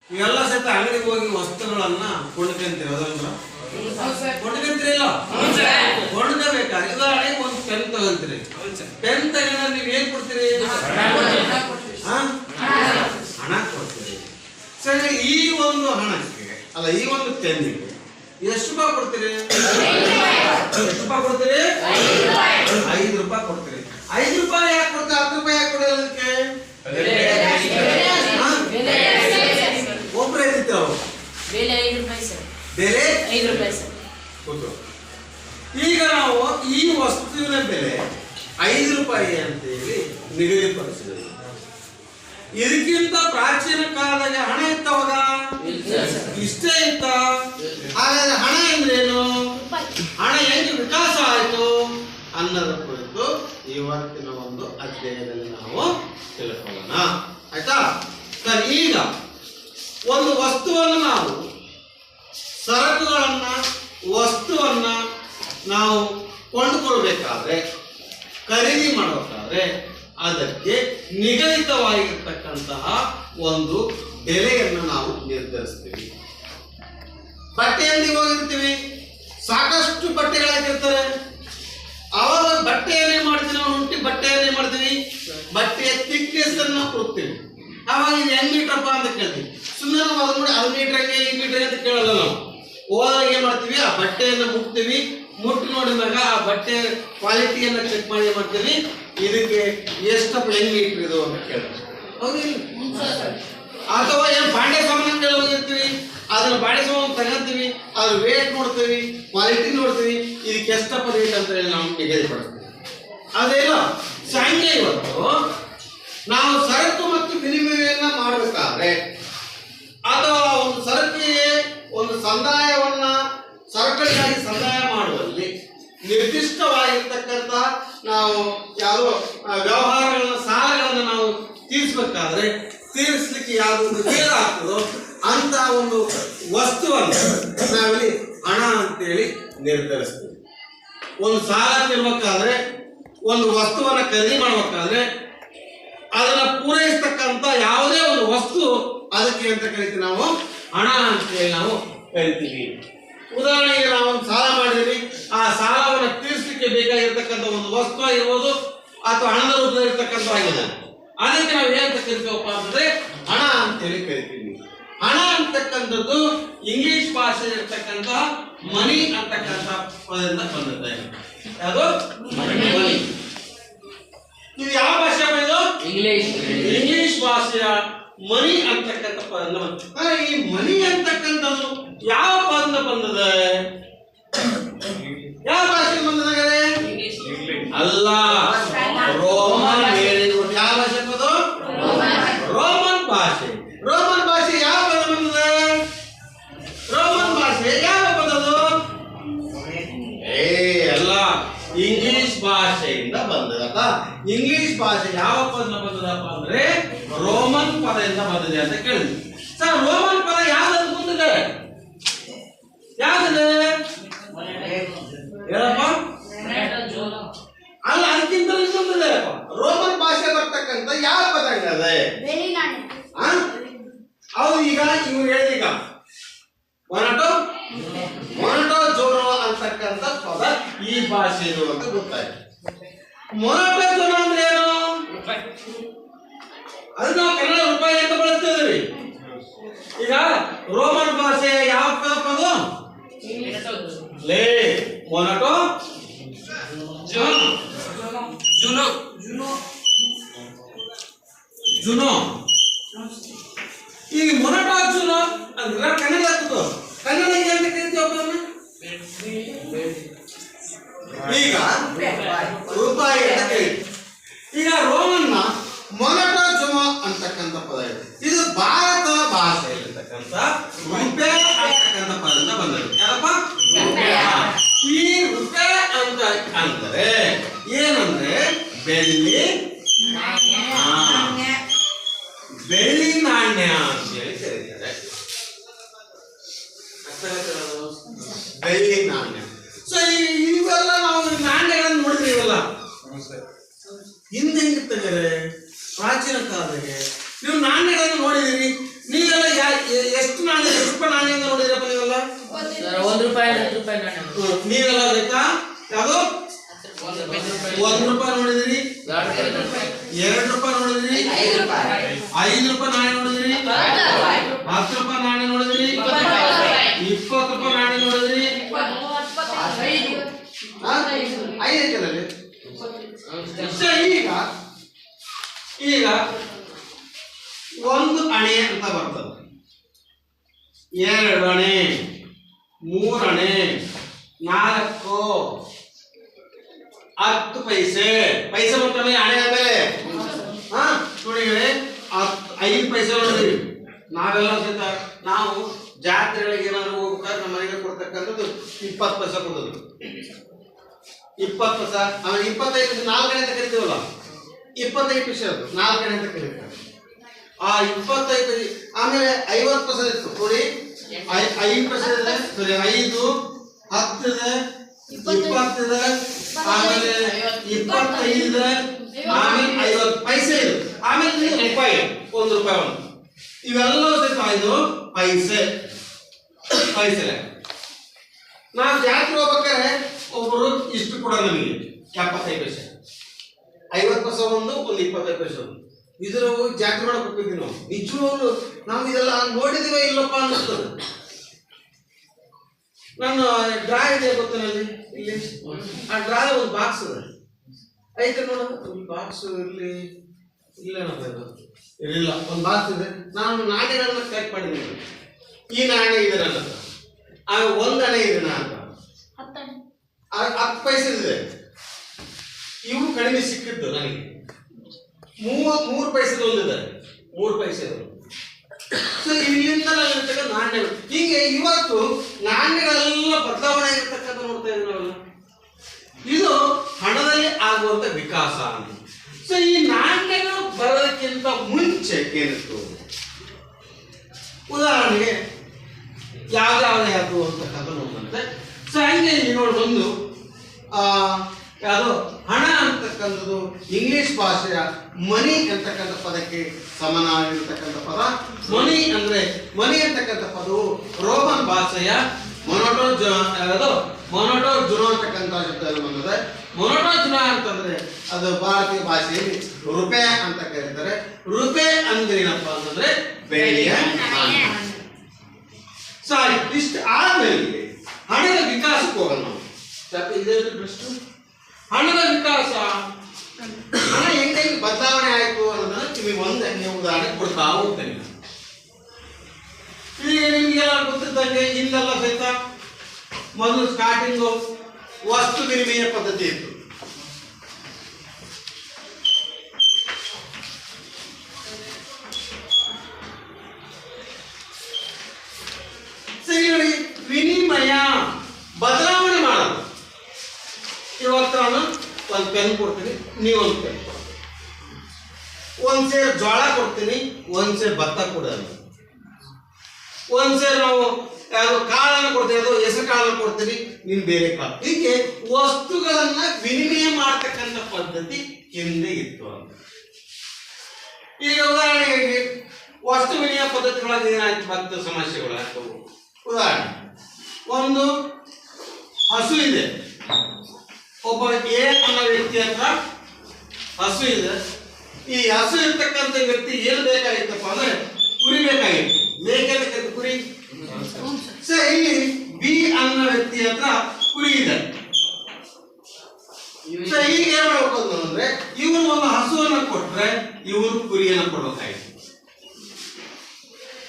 ಇವೆಲ್ಲ ಸಹಿತ ಅಂಗಡಿಗೆ ಹೋಗಿ ವಸ್ತುಗಳನ್ನ ಕೊಂಡ್ಕೊಂತೀರಿ, ಅದಲ್ರ? ಕೊಂಡ್ಕೊಂತೀರಿಲ್ಲ? ಕೊಂಡ್ಕೋಬೇಕಾದ್ರೆ ಉದಾಹರಣೆಗೆ ಒಂದು ಪೆನ್ ತಗೊಂತೀರಿ. ಪೆನ್ ತಗೊಂಡ್ರೆ ನೀವು ಏನ್ ಕೊಡ್ತೀರಿ? ಹಣ ಕೊಡ್ತೀರಿ. ಸರಿ, ಈ ಒಂದು ಹಣಕ್ಕೆ ಅಲ್ಲ, ಈ ಒಂದು ಪೆನ್ನಿಗೆ ಎಷ್ಟು ರೂಪಾಯಿ ಕೊಡ್ತೀರಿ? ಎಷ್ಟು ರೂಪಾಯಿ ಕೊಡ್ತೀರಿ? 5 ರೂಪಾಯಿ ಕೊಡ್ತೀರಿ. 5 ರೂಪಾಯಿ ಯಾಕೆ ಕೊಡ್ತೀರಿ? 10 ರೂಪಾಯಿ ಯಾಕೆ ಕೊಡೋದು? ಅದಕ್ಕೆ ಒಬ್ಬರೇ ಇರ್ತೀರ, ಬೆಲೆ 5 ರೂಪಾಯಿ ಸರ್. ಬೆಲೆ 5 ರೂಪಾಯಿ ಸರ್. ಈಗ ನಾವು ಈ ವಸ್ತುವಿನ ಬೆಲೆ 5 ರೂಪಾಯಿ ಅಂತೇಳಿ ನಿಗದಿಪಡಿಸಿದ್ವಿ. ಇದಕ್ಕಿಂತ ಪ್ರಾಚೀನ ಕಾಲದಾಗ ಹಣ ಇತ್ತವಾಗ? ಇಷ್ಟೇ ಇತ್ತ. ಹಾಗಾದ್ರೆ ಹಣ ಅಂದ್ರೇನು, ಹಣ ಹೆಂಗೆ ವಿಕಾಸ ಆಯ್ತು ಅನ್ನೋದ್ರ ಕುರಿತು ಇವತ್ತಿನ ಒಂದು ಅಧ್ಯಾಯದಲ್ಲಿ ನಾವು ತಿಳ್ಕೊಳ್ಳೋಣ. ಆಯ್ತಾ ಸರ್? ಈಗ ಒಂದು ವಸ್ತುವನ್ನು ನಾವು ಸರಕುಗಳನ್ನ ವಸ್ತುವನ್ನ ನಾವು ಕೊಂಡುಕೊಳ್ಬೇಕಾದ್ರೆ, ಖರೀದಿ ಮಾಡಬೇಕಾದ್ರೆ ಅದಕ್ಕೆ ನಿಗದಿತವಾಗಿರ್ತಕ್ಕಂತಹ ಒಂದು ಬೆಲೆಯನ್ನು ನಾವು ನಿರ್ಧರಿಸ್ತೀವಿ. ಬಟ್ಟೆಯಲ್ಲಿ ಹೋಗಿರ್ತೀವಿ, ಸಾಕಷ್ಟು ಬಟ್ಟೆಗಳಾಗಿರ್ತಾರೆ. ಅವಾಗ ಬಟ್ಟೆ ಏನೇ ಮಾಡ್ತೀವಿ ನಾವು, ಉಂಟಿ ಬಟ್ಟೆ ಏನೇ ಮಾಡ್ತೀವಿ, ಬಟ್ಟೆಯ ಥಿಕ್ನೆಸ್ ಅನ್ನು ಕೊಡ್ತೀವಿ. ಅವಾಗ ಇದು ಹೆಂಗ್ ಮೀಟ್ರಪ್ಪ ಅಂತ ಕೇಳ್ತೀವಿ. ಸುಮ್ಮನೆ ನಾವು ಅದು ನೋಡಿ ಅದು ಮೀಟ್ರಂಗೆ ಈ ಮೀಟ್ರಂಗೆ ಅಂತ ಕೇಳಲ್ಲ. ನಾವು ಹೋದಾಗ ಏನ್ ಮಾಡ್ತೀವಿ, ಆ ಬಟ್ಟೆಯನ್ನು ಮುಟ್ತೀವಿ. ಮುಟ್ಟಿ ನೋಡಿದಾಗ ಆ ಬಟ್ಟೆ ಕ್ವಾಲಿಟಿಯನ್ನ ಚೆಕ್ ಮಾಡಿ ಮಾಡ್ತೀವಿ, ಇದಕ್ಕೆ ಎಷ್ಟಪ್ಪ ಹೆಂಗ್ ಮೀಟ್ರ್ ಇದು ಅಂತ ಕೇಳ್ತೀವಿ. ಹೌದಿಲ್ಲ? ಅಥವಾ ಏನು ಬಾಂಡೆ ಸಾಮಾನು ಹೋಗಿರ್ತೀವಿ, ಅದನ್ನ ಬಾಂಡೆ ಸಾಮಾನು ತಗೊಂತೀವಿ, ಅದ್ರ ವೇಟ್ ನೋಡ್ತೀವಿ, ಕ್ವಾಲಿಟಿ ನೋಡ್ತೀವಿ, ಇದಕ್ಕೆ ಎಷ್ಟಪ್ಪ ರೇಟ್ ಅಂತ ಹೇಳಿ ನಾವು ನಿಗದಿಪಡಿಸ್ತೀವಿ. ಅದೇನೋ ಸಂಖ್ಯೆ ಇವತ್ತು ನಾವು ಸರಕು ಮತ್ತು ವಿನಿಮಯವನ್ನ ಮಾಡಬೇಕಾದ್ರೆ ಅಥವಾ ಒಂದು ಸರಕಿಗೆ ಒಂದು ಸಂದಾಯವನ್ನ ಸರಕುಗಳಿಗಾಗಿ ಸಂದಾಯ ಮಾಡುವಲ್ಲಿ ನಿರ್ದಿಷ್ಟವಾಗಿರ್ತಕ್ಕಂಥ ನಾವು ಯಾವುದೋ ವ್ಯವಹಾರಗಳನ್ನ ಸಾಲಗಳನ್ನು ನಾವು ತೀರಿಸಬೇಕಾದ್ರೆ ತೀರಿಸಲಿಕ್ಕೆ ಯಾವುದು ಬೇಡ ಆಗ್ತದೋ ಅಂತ ಒಂದು ವಸ್ತುವನ್ನು ನಾವಿಲ್ಲಿ ಹಣ ಅಂತೇಳಿ ನಿರ್ಧರಿಸ್ತೀವಿ. ಒಂದು ಸಾಲ ತೀರ್ಬೇಕಾದ್ರೆ, ಒಂದು ವಸ್ತುವನ್ನ ಖರೀದಿ ಮಾಡಬೇಕಾದ್ರೆ ಅದನ್ನ ಪೂರೈಸ್ತಕ್ಕಂಥ ಯಾವುದೇ ಒಂದು ವಸ್ತು ಅದಕ್ಕೆ ಅಂತ ಕರಿತೀವಿ ನಾವು ಹಣ ಅಂತೇಳಿ ನಾವು ಕರಿತೀವಿ. ಉದಾಹರಣೆಗೆ ನಾವು ಒಂದು ಸಾಲ ಮಾಡಿದ್ವಿ, ಆ ಸಾಲವನ್ನು ತೀರಿಸಲಿಕ್ಕೆ ಬೇಕಾಗಿರ್ತಕ್ಕಂಥ ಒಂದು ವಸ್ತು ಆಗಿರ್ಬೋದು ಅಥವಾ ಹಣದ ರೂಪದಲ್ಲಿ ಇರ್ತಕ್ಕಂಥ ಆಗಿದೆ, ಅದಕ್ಕೆ ನಾವು ಏನಂತ ಕರಿತೀವಪ್ಪ ಅಂತಂದ್ರೆ ಹಣ ಅಂತೇಳಿ ಕರಿತೀವಿ. ಹಣ ಅಂತಕ್ಕಂಥದ್ದು ಇಂಗ್ಲಿಷ್ ಭಾಷೆ ಇರ್ತಕ್ಕಂಥ ಮನಿ ಅಂತಕ್ಕಂಥ ಪದದಿಂದ ಬಂದಿದೆ. ಯಾವುದು? ಮನಿ. ಇದು ಯಾವ ಭಾಷೆ ಇದು? ಇಂಗ್ಲಿಷ್ ಭಾಷೆಯ ಮನಿ ಅಂತಕ್ಕಂಥ ಪದ. ಈ ಮನಿ ಅಂತಕ್ಕಂಥದ್ದು ಯಾವ ಪದದಿಂದ ಬಂದಿದೆ? ಯಾವ ಭಾಷೆ ಬಂದಿದೆ? ಅಲ್ಲ, ರೋಮನ್. ಯಾವ ಭಾಷೆ ಪದ? ರೋಮನ್ ಭಾಷೆ. ರೋಮನ್ ಭಾಷೆ ಯಾವ ಪದ ಬಂದಿದೆ? ರೋಮನ್ ಭಾಷೆ ಯಾವ ಪದದು? ಅಲ್ಲ, ಇಂಗ್ಲಿಷ್ ಭಾಷೆಯಿಂದ ಬಂದದಪ್ಪ. ಇಂಗ್ಲಿಷ್ ಭಾಷೆ ಯಾವ ಪದ ಬಂದದಪ್ಪ ಅಂದ್ರೆ ರೋಮನ್ ಪದದಿಂದ ಬಂದಿದೆ ಅಂತ ಕೇಳಿದ್ವಿ. ಸರ್, ರೋಮನ್ ಪದ ಯಾವ್ದು ಬಂದಿದೆ? ಯಾವ್ದಿದೆ ಹೇಳಪ್ಪ? ಅಲ್ಲ, ಅದಕ್ಕಿಂತ ಇನ್ನೊಂದಿದೆ. ರೋಮನ್ ಭಾಷೆ ಬರ್ತಕ್ಕಂಥ ಯಾವ ಪದ ಇದೆ? ಹೌದು. ಈಗ ಇವ್ರು ಹೇಳಿದೀಗ ಮೊನಟೋ ಜೋನೋ ಅಂತಕ್ಕಂಥ ಪದ ಈ ಭಾಷೆದು ಅಂತ ಗೊತ್ತಾಯ್ತು. ಮೊನಟೋ ಜೋನೋ ಅಂದ್ರೆ ಏನು? ಅದು ನಾವು ಕನ್ನಡ ರೂಪಾಯಿ ಅಂತ ಬಳಸ್ತಿದ್ದೀವಿ. ಈಗ ರೋಮನ್ ಭಾಷೆ ಯಾವ ಪದ? ಲೇ ಮೊನಟೋ ಜುನೋ. ಈಗ ಮೊನಟೋ ಜುನೋ ಅಂದ್ರೆ ಕನ್ನಡ ಆಗ್ತದ. ಕನ್ನಡ ಅಂತ ಕರಿತೀವಪ್ಪ. ಈಗ ರೂಪಾಯಿ ಅಂತ ಕೇಳಿ. ಈಗ ರೋಮನ್ನ ಮೊನಟೋ ಜುನೋ ಅಂತಕ್ಕಂಥ ಪದ ಇದೆ. ಇದು ಭಾರತ ಭಾಷೆಯಲ್ಲಿರ್ತಕ್ಕಂಥ ರೂಪೆ ಅಂತಕ್ಕಂಥ ಪದದಿಂದ ಬಂದಿದೆ. ಯಾರಪ್ಪ? ಈ ರೂಪೆ ಅಂತ ಅಂದ್ರೆ ಏನಂದ್ರೆ ಬೆಳ್ಳಿ ನಾಣ್ಯ ಅಂತ ಹೇಳಿ ಕರೀತಾರೆ. ಬೆಳ್ಳಿ ನಾಣ್ಯ. ಸೊ ಇವೆಲ್ಲ ನಾವು ನಾಣ್ಯಗಳನ್ನು ನೋಡಿದ್ರಿವಲ್ಲ, ಹಿಂದೆ ಹೆಂಗಿರ್ತದೆ ಪ್ರಾಚೀನ ಕಾಲದಾಗೆ ನೀವು ನಾಣ್ಯಗಳನ್ನು ನೋಡಿದಿರಿ. ನೀವೆಲ್ಲ ಎಷ್ಟು ನಾಣ್ಯ, ಎಷ್ಟು ರೂಪಾಯಿ ನಾಣ್ಯ ನೋಡಿದ್ರಪ್ಪ ನೀವೆಲ್ಲ? ₹1 ₹10 ನಾಣ್ಯ. ನೀವೆಲ್ಲ ಆಯ್ತಾ? ಯಾವುದು? ₹1 ನೋಡಿದ್ರಿ, ₹2 ನೋಡಿದ್ರಿ, ₹5 ನಾಣ್ಯ ನೋಡಿದ್ರಿ, ₹10 ನಾಣ್ಯ ನೋಡಿದ್ರಿ, ₹20 ನಾಣ್ಯ ನೋಡಿದ್ರಿ. 5 ಐತಲ್ಲ ಅಲ್ಲಿ? ಈಗ ಒಂದು ಅಣೆ ಅಂತ ಬರ್ತದೆ, 2 ಅಣೆ, 3 ಅಣೆ, 4, 10 ಪೈಸೆ. ಪೈಸೆ ಬಂತಂದ್ರೆ ಅಣೆ ಆದ್ಮೇಲೆ ನೋಡಿ 5 ಪೈಸೆ ನೋಡಿದ್ರಿ. ನಾವೆಲ್ಲ ಸಹಿತ ನಾವು ಜಾತ್ರೆಗಳಿಗೆ ಏನಾದ್ರು ಹೋಗ್ಬೇಕಾದ್ರೆ ನಮ್ಮ ಮನೆಗೆ ಕೊಡ್ತಕ್ಕಂಥದ್ದು 20 ಪೈಸೆ ಕೊಡೋದು. 20 ಪೈಸೆ, ಆಮೇಲೆ 25 4 ಗಣೆ ಅಂತ ಕರಿತೀವಲ್ಲ, 25 ಪೈಸೆ ಅದು 4 ಗಣೆ ಅಂತ ಕರೀತಾರೆ. ಆ 25, ಆಮೇಲೆ 50 ಪೈಸೆ ಇತ್ತು ನೋಡಿ, 5 ಪೈಸೆ ಇದೆ, ಸರಿ 5, 10 ಇದೆ, 20 ಇದೆ, ಆಮೇಲೆ 25 ಇದೆ, ಆಮೇಲೆ 50 ಪೈಸೆ ಇದೆ, ಆಮೇಲೆ ರೂಪಾಯಿ, ₹1. ಇವೆಲ್ಲ ಸಹಿತ 5 ಪೈಸೆ. ನಾವು ಜಾತ್ರೆ ಹೋಗ್ಬೇಕಾದ್ರೆ ಒಬ್ಬರು ಇಷ್ಟು ಕೊಡ ನಮಗೆ 75 ಪೈಸೆ, 50 ಪೈಸೆ ಒಂದು 25 ಪೈಸೆ ಒಂದು. ಇದರ ಹೋಗಿ ಜಾತ್ರೆ ಮಾಡಕ್ ಹೋಗ್ತಿದ್ವಿ ನಾವು. ನಿಜವಾಗ್ಲು ನಾವು ಇದೆಲ್ಲ ನೋಡಿದಿವ ಇಲ್ಲಪ್ಪ ಅನ್ನಿಸ್ತದೆ. ನಾನು ಡ್ರಾ ಇದೆ ಗೊತ್ತನಲ್ಲಿ ಇಲ್ಲಿ, ಆ ಡ್ರಾ ಒಂದು ಬಾಕ್ಸ್ ಇದೆ ಐತೆ ನೋಡ, ಒಂದು ಬಾಕ್ಸ್ ಇರ್ಲಿ ಇಲ್ಲ ಇರಲಿಲ್ಲ, ಒಂದು ಬಾಕ್ಸ್ ಇದೆ. ನಾನು ನಾಣ್ಯಗಳನ್ನ ಕಲೆಕ್ಟ್ ಮಾಡಿದ್ದೀನಿ. ಈ ನಾಣ್ಯ ಇದೆ ನನ್ನ ಹತ್ರ, ಆಗ 1 ಅಣೆ ಇದೆ ನನ್ನ ಹತ್ರ, 10 ಪೈಸೆ ಇದೆ. ಇವು ಕಡಿಮೆ ಸಿಕ್ಕಿದ್ದು ನನಗೆ 3 ಪೈಸೆ ಒಂದಿದೆ, 3 ಪೈಸೆ. ಸೊ ಇಲ್ಲಿಂದ ನಾಣ್ಯಗಳು ಹೀಗೆ ಇವತ್ತು ನಾಣ್ಯಗಳೆಲ್ಲ ಬದಲಾವಣೆ ಆಗಿರ್ತಕ್ಕಂಥ ನೋಡ್ತಾ ಇದ್ದೀವಿ ನಾವೆಲ್ಲ. ಇದು ಹಣದಲ್ಲಿ ಆಗುವಂತ ವಿಕಾಸ ಅಂತ. ಸೊ ಈ ನಾಣ್ಯಗಳು ಬರೋದಕ್ಕಿಂತ ಮುಂಚೆ ಏನಿತ್ತು, ಉದಾಹರಣೆಗೆ ಯಾವ್ದು ಅಂತಕ್ಕಂಥ ನೋಡುವಂತೆ. ಸೊ ಹಂಗೆ ನೋಡಿ ಒಂದು ಯಾವುದು ಹಣ ಅಂತಕ್ಕಂಥದ್ದು ಇಂಗ್ಲಿಷ್ ಭಾಷೆಯ ಮನಿ ಅಂತಕ್ಕಂಥ ಪದಕ್ಕೆ ಸಮನಾಗಿರ್ತಕ್ಕಂಥ ಪದ. ಮನಿ ಅಂತಕ್ಕಂಥ ಪದವು ರೋಮನ್ ಭಾಷೆಯ ಮೊನೊಟೋ ಜುನೋ ಅಂತಕ್ಕಂಥ ಶಬ್ದ ಬಂದಿದೆ. ಮೊನೊಟೋ ಜುನೋ ಅಂತಂದ್ರೆ ಅದು ಭಾರತೀಯ ಭಾಷೆಯಲ್ಲಿ ರೂಪಾಯಿ ಅಂತ ಕರೀತಾರೆ. ರೂಪಾಯಿ ಅಂದ್ರೆ ಏನಪ್ಪಾ ಅಂತಂದ್ರೆ ಬೆಳ್ಳಿಯ ನಾಣ್ಯ. ಸಾರಿ, ಇಷ್ಟು ಆದ್ಮೇಲೆ ಹಣದ ವಿಕಾಸಕ್ಕೆ ಹೋಗೋಣ ನಾವು. ಹಣದ ವಿಕಾಸ, ಹಣ ಹೆಂಗೆ ಬದಲಾವಣೆ ಆಯ್ತು ಅನ್ನೋದನ್ನ ನಿಮಗೆ ಒಂದು ಉದಾಹರಣೆ ಕೊಡ್ತಾ ಹೋಗ್ತೇನೆ. ಈಗ ನಿಮ್ಗೆಲ್ಲ ಗೊತ್ತಿದ್ದಂಗೆ ಹಿಂದೆಲ್ಲ ಸಹಿತ ಮೊದಲು ಸ್ಟಾರ್ಟಿಂಗು ವಸ್ತು ವಿನಿಮಯ ಪದ್ಧತಿ ಇತ್ತು. ಸರಿ, ವಿನಿಮಯ ಬದಲಾವಣೆ ಮಾಡೋದು. ಇವತ್ತು ನಾನು ಒಂದು ಪೆನ್ ಕೊಡ್ತೀನಿ, ನೀವೊಂದು ಪೆನ್ ಕೊಡ್ತೀನಿ, ಒಂದು ಸೇರು ಜೋಳ ಕೊಡ್ತೀನಿ, ಒಂದು ಸೇರು ಭತ್ತ ಕೊಡೋದು, ಒಂದು ಸೇರು ನಾವು ಯಾವುದು ಕಾಳನ್ನು ಕೊಡ್ತೀನಿ, ಅದು ಹೆಸರು ಕಾಳನ್ನು ಕೊಡ್ತೀನಿ, ನೀನು ಬೇರೆ ಕಾಳು. ಹೀಗೆ ವಸ್ತುಗಳನ್ನ ವಿನಿಮಯ ಮಾಡ್ತಕ್ಕಂಥ ಪದ್ಧತಿ ಹಿಂದೆ ಇತ್ತು ಅಂತ. ಈಗ ಉದಾಹರಣೆಗೆ ವಸ್ತು ವಿನಿಮಯ ಪದ್ಧತಿಗಳಾಗಿ ಏನಾಯ್ತು, ಭತ್ತ ಸಮಸ್ಯೆಗಳು ಆಗ್ತವು. ಉದಾಹರಣೆ, ಒಂದು ಹಸು ಇದೆ, ಒಬ್ಬ ಎ ಅನ್ನೋ ವ್ಯಕ್ತಿ ಹತ್ರ ಹಸು ಇದೆ. ಈ ಹಸು ಇರ್ತಕ್ಕಂಥ ವ್ಯಕ್ತಿ ಏನು ಬೇಕಾಗಿತ್ತಪ್ಪ ಅಂದ್ರೆ ಕುರಿ ಬೇಕಾಗಿತ್ತು, ಬೇಕಂತ ಕುರಿ. ಸೊ ಇಲ್ಲಿ ಬಿ ಅನ್ನೋ ವ್ಯಕ್ತಿ ಹತ್ರ ಕುರಿ ಇದೆ. ಸೊ ಈಗ ಏನ್ ಮಾಡ್ಬೇಕು ಅಂತಂದ್ರೆ ಇವನು ಒಂದು ಹಸುವನ್ನು ಕೊಟ್ರೆ ಇವರು ಕುರಿಯನ್ನು ಕೊಡ್ಬೇಕಾಗಿತ್ತು.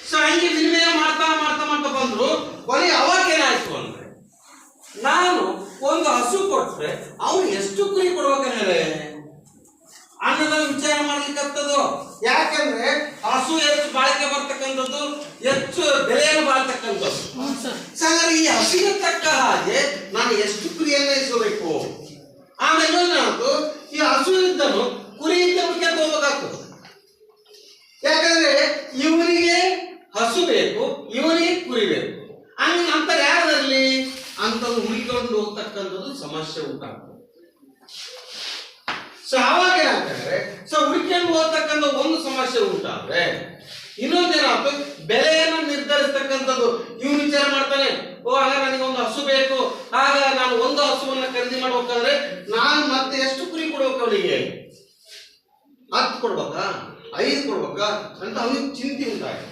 ಸೊ ಹಂಗೆ ವಿನಿಮಯ ಮಾಡ್ತಾ ಮಾಡ್ತಾ ಮಾಡ್ತಾ ಬಂದ್ರು. ಕೊನೆ ಅವಾಗ ಏನಾಯ್ತು ಅಂದ್ರೆ, ನಾನು ಒಂದು ಹಸು ಕೊಟ್ರೆ ಅವನು ಎಷ್ಟು ಕುರಿ ಕೊಡ್ಬೇಕಂದ್ರೆ ಅನ್ನೋದನ್ನ ವಿಚಾರ ಮಾಡ್ಲಿಕ್ಕಂಥದ್ದು. ಯಾಕಂದ್ರೆ ಹಸು ಹೆಚ್ಚು ಬಾಳಿಕೆ ಬರ್ತಕ್ಕಂಥದ್ದು, ಹೆಚ್ಚು ಬೆಲೆಯನ್ನು ಬಾಳ್ತಕ್ಕಂಥದ್ದು. ಸರ್, ಈ ಹಸುವಿಗೆ ತಕ್ಕ ಹಾಗೆ ನಾನು ಎಷ್ಟು ಕುರಿಯನ್ನ ಇಸಬೇಕು. ಆಮೇಲೆ ಏನಾಯ್ತು, ಈ ಹಸು ಇದ್ದನು ಕುರಿ ಇದ್ದಕ್ಕೆ ಹೋಗ್ಬೇಕಾಗ್ತದೆ. ಯಾಕಂದ್ರೆ ಇವನಿಗೆ ಹಸು ಬೇಕು, ಇವನಿಗೆ ಕುರಿ ಬೇಕು. ಅಂತ ಯಾರಲ್ಲಿ ಅಂತದ್ದು ಹುಡುಕೊಂಡು ಹೋಗ್ತಕ್ಕಂಥದ್ದು ಸಮಸ್ಯೆ ಉಂಟಾಗ್ತದೆ. ಸೊ ಅವಾಗ ಏನಾಗ್ತದೆ, ಸೊ ಹುಡುಕೊಂಡು ಹೋಗ್ತಕ್ಕಂಥ ಒಂದು ಸಮಸ್ಯೆ ಉಂಟಾದ್ರೆ ಇನ್ನೊಂದೇನಾಯ್ತು, ಬೆಲೆಯನ್ನು ನಿರ್ಧರಿಸ ಇವನು ವಿಚಾರ ಮಾಡ್ತಾನೆ, ಓ ಆಗ ನನಗೆ ಒಂದು ಹಸು ಬೇಕು, ಆಗ ನಾನು ಒಂದು ಹಸುವನ್ನ ಖರೀದಿ ಮಾಡ್ಬೇಕಾದ್ರೆ ನಾನು ಮತ್ತೆ ಎಷ್ಟು ಕುರಿ ಕೊಡ್ಬೇಕು ಅವನಿಗೆ? 10 ಕೊಡ್ಬೇಕಾ, 5 ಕೊಡ್ಬೇಕಾ ಅಂತ ಅವನಿಗೆ ಚಿಂತೆ ಉಂಟಾಯ್ತು.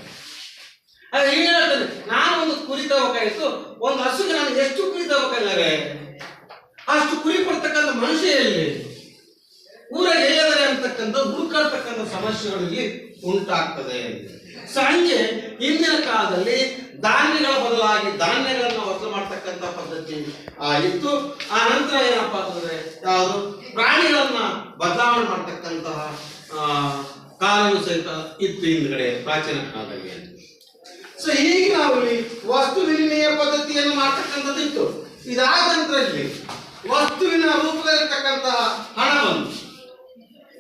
ಈಗ ಹೇಳ್ತಾನೆ, ನಾನು ಒಂದು ಕುರಿ ತಗೋಬೇಕಾಯ್ತು, ಒಂದು ಹಸುಗೆ ನಾನು ಎಷ್ಟು ಕುರಿ ತಗೋಬೇಕಾದ್ರೆ ಅಷ್ಟು ಕುರಿ ಕೊಡ್ತಕ್ಕಂಥ ಮನುಷ್ಯ ಎಲ್ಲಿ? ಊರಾಗ ಹೇಳಿದರೆ ಅಂತಕ್ಕಂಥ ಹುಡುಕಾಡ್ತಕ್ಕಂಥ ಸಮಸ್ಯೆಗಳಲ್ಲಿ ಉಂಟಾಗ್ತದೆ. ಸೊ ಹಂಗೆ ಹಿಂದಿನ ಕಾಲದಲ್ಲಿ ಧಾನ್ಯಗಳ ಬದಲಾಗಿ ಧಾನ್ಯಗಳನ್ನು ವಸೂಲು ಮಾಡ್ತಕ್ಕಂಥ ಪದ್ಧತಿ ಇತ್ತು. ಆ ನಂತರ ಏನಪ್ಪಾ ಅಂತಂದ್ರೆ ಯಾವುದು ಪ್ರಾಣಿಗಳನ್ನ ಬದಲಾವಣೆ ಮಾಡ್ತಕ್ಕಂತಹ ಕಾಲವು ಸಹಿತ ಇತ್ತು ಹಿಂದ್ಗಡೆ ಪ್ರಾಚೀನ ಕಾಲದಲ್ಲಿ. ಸೊ ಹೀಗೆ ನಾವು ವಸ್ತು ವಿನಿಮಯ ಪದ್ಧತಿಯನ್ನು ಮಾಡ್ತಕ್ಕಂಥದ್ದು ಇತ್ತು. ಇದಾದ ನಂತರದಲ್ಲಿ ವಸ್ತುವಿನ ರೂಪದಲ್ಲಿರ್ತಕ್ಕಂತಹ ಹಣ ಬಂತು.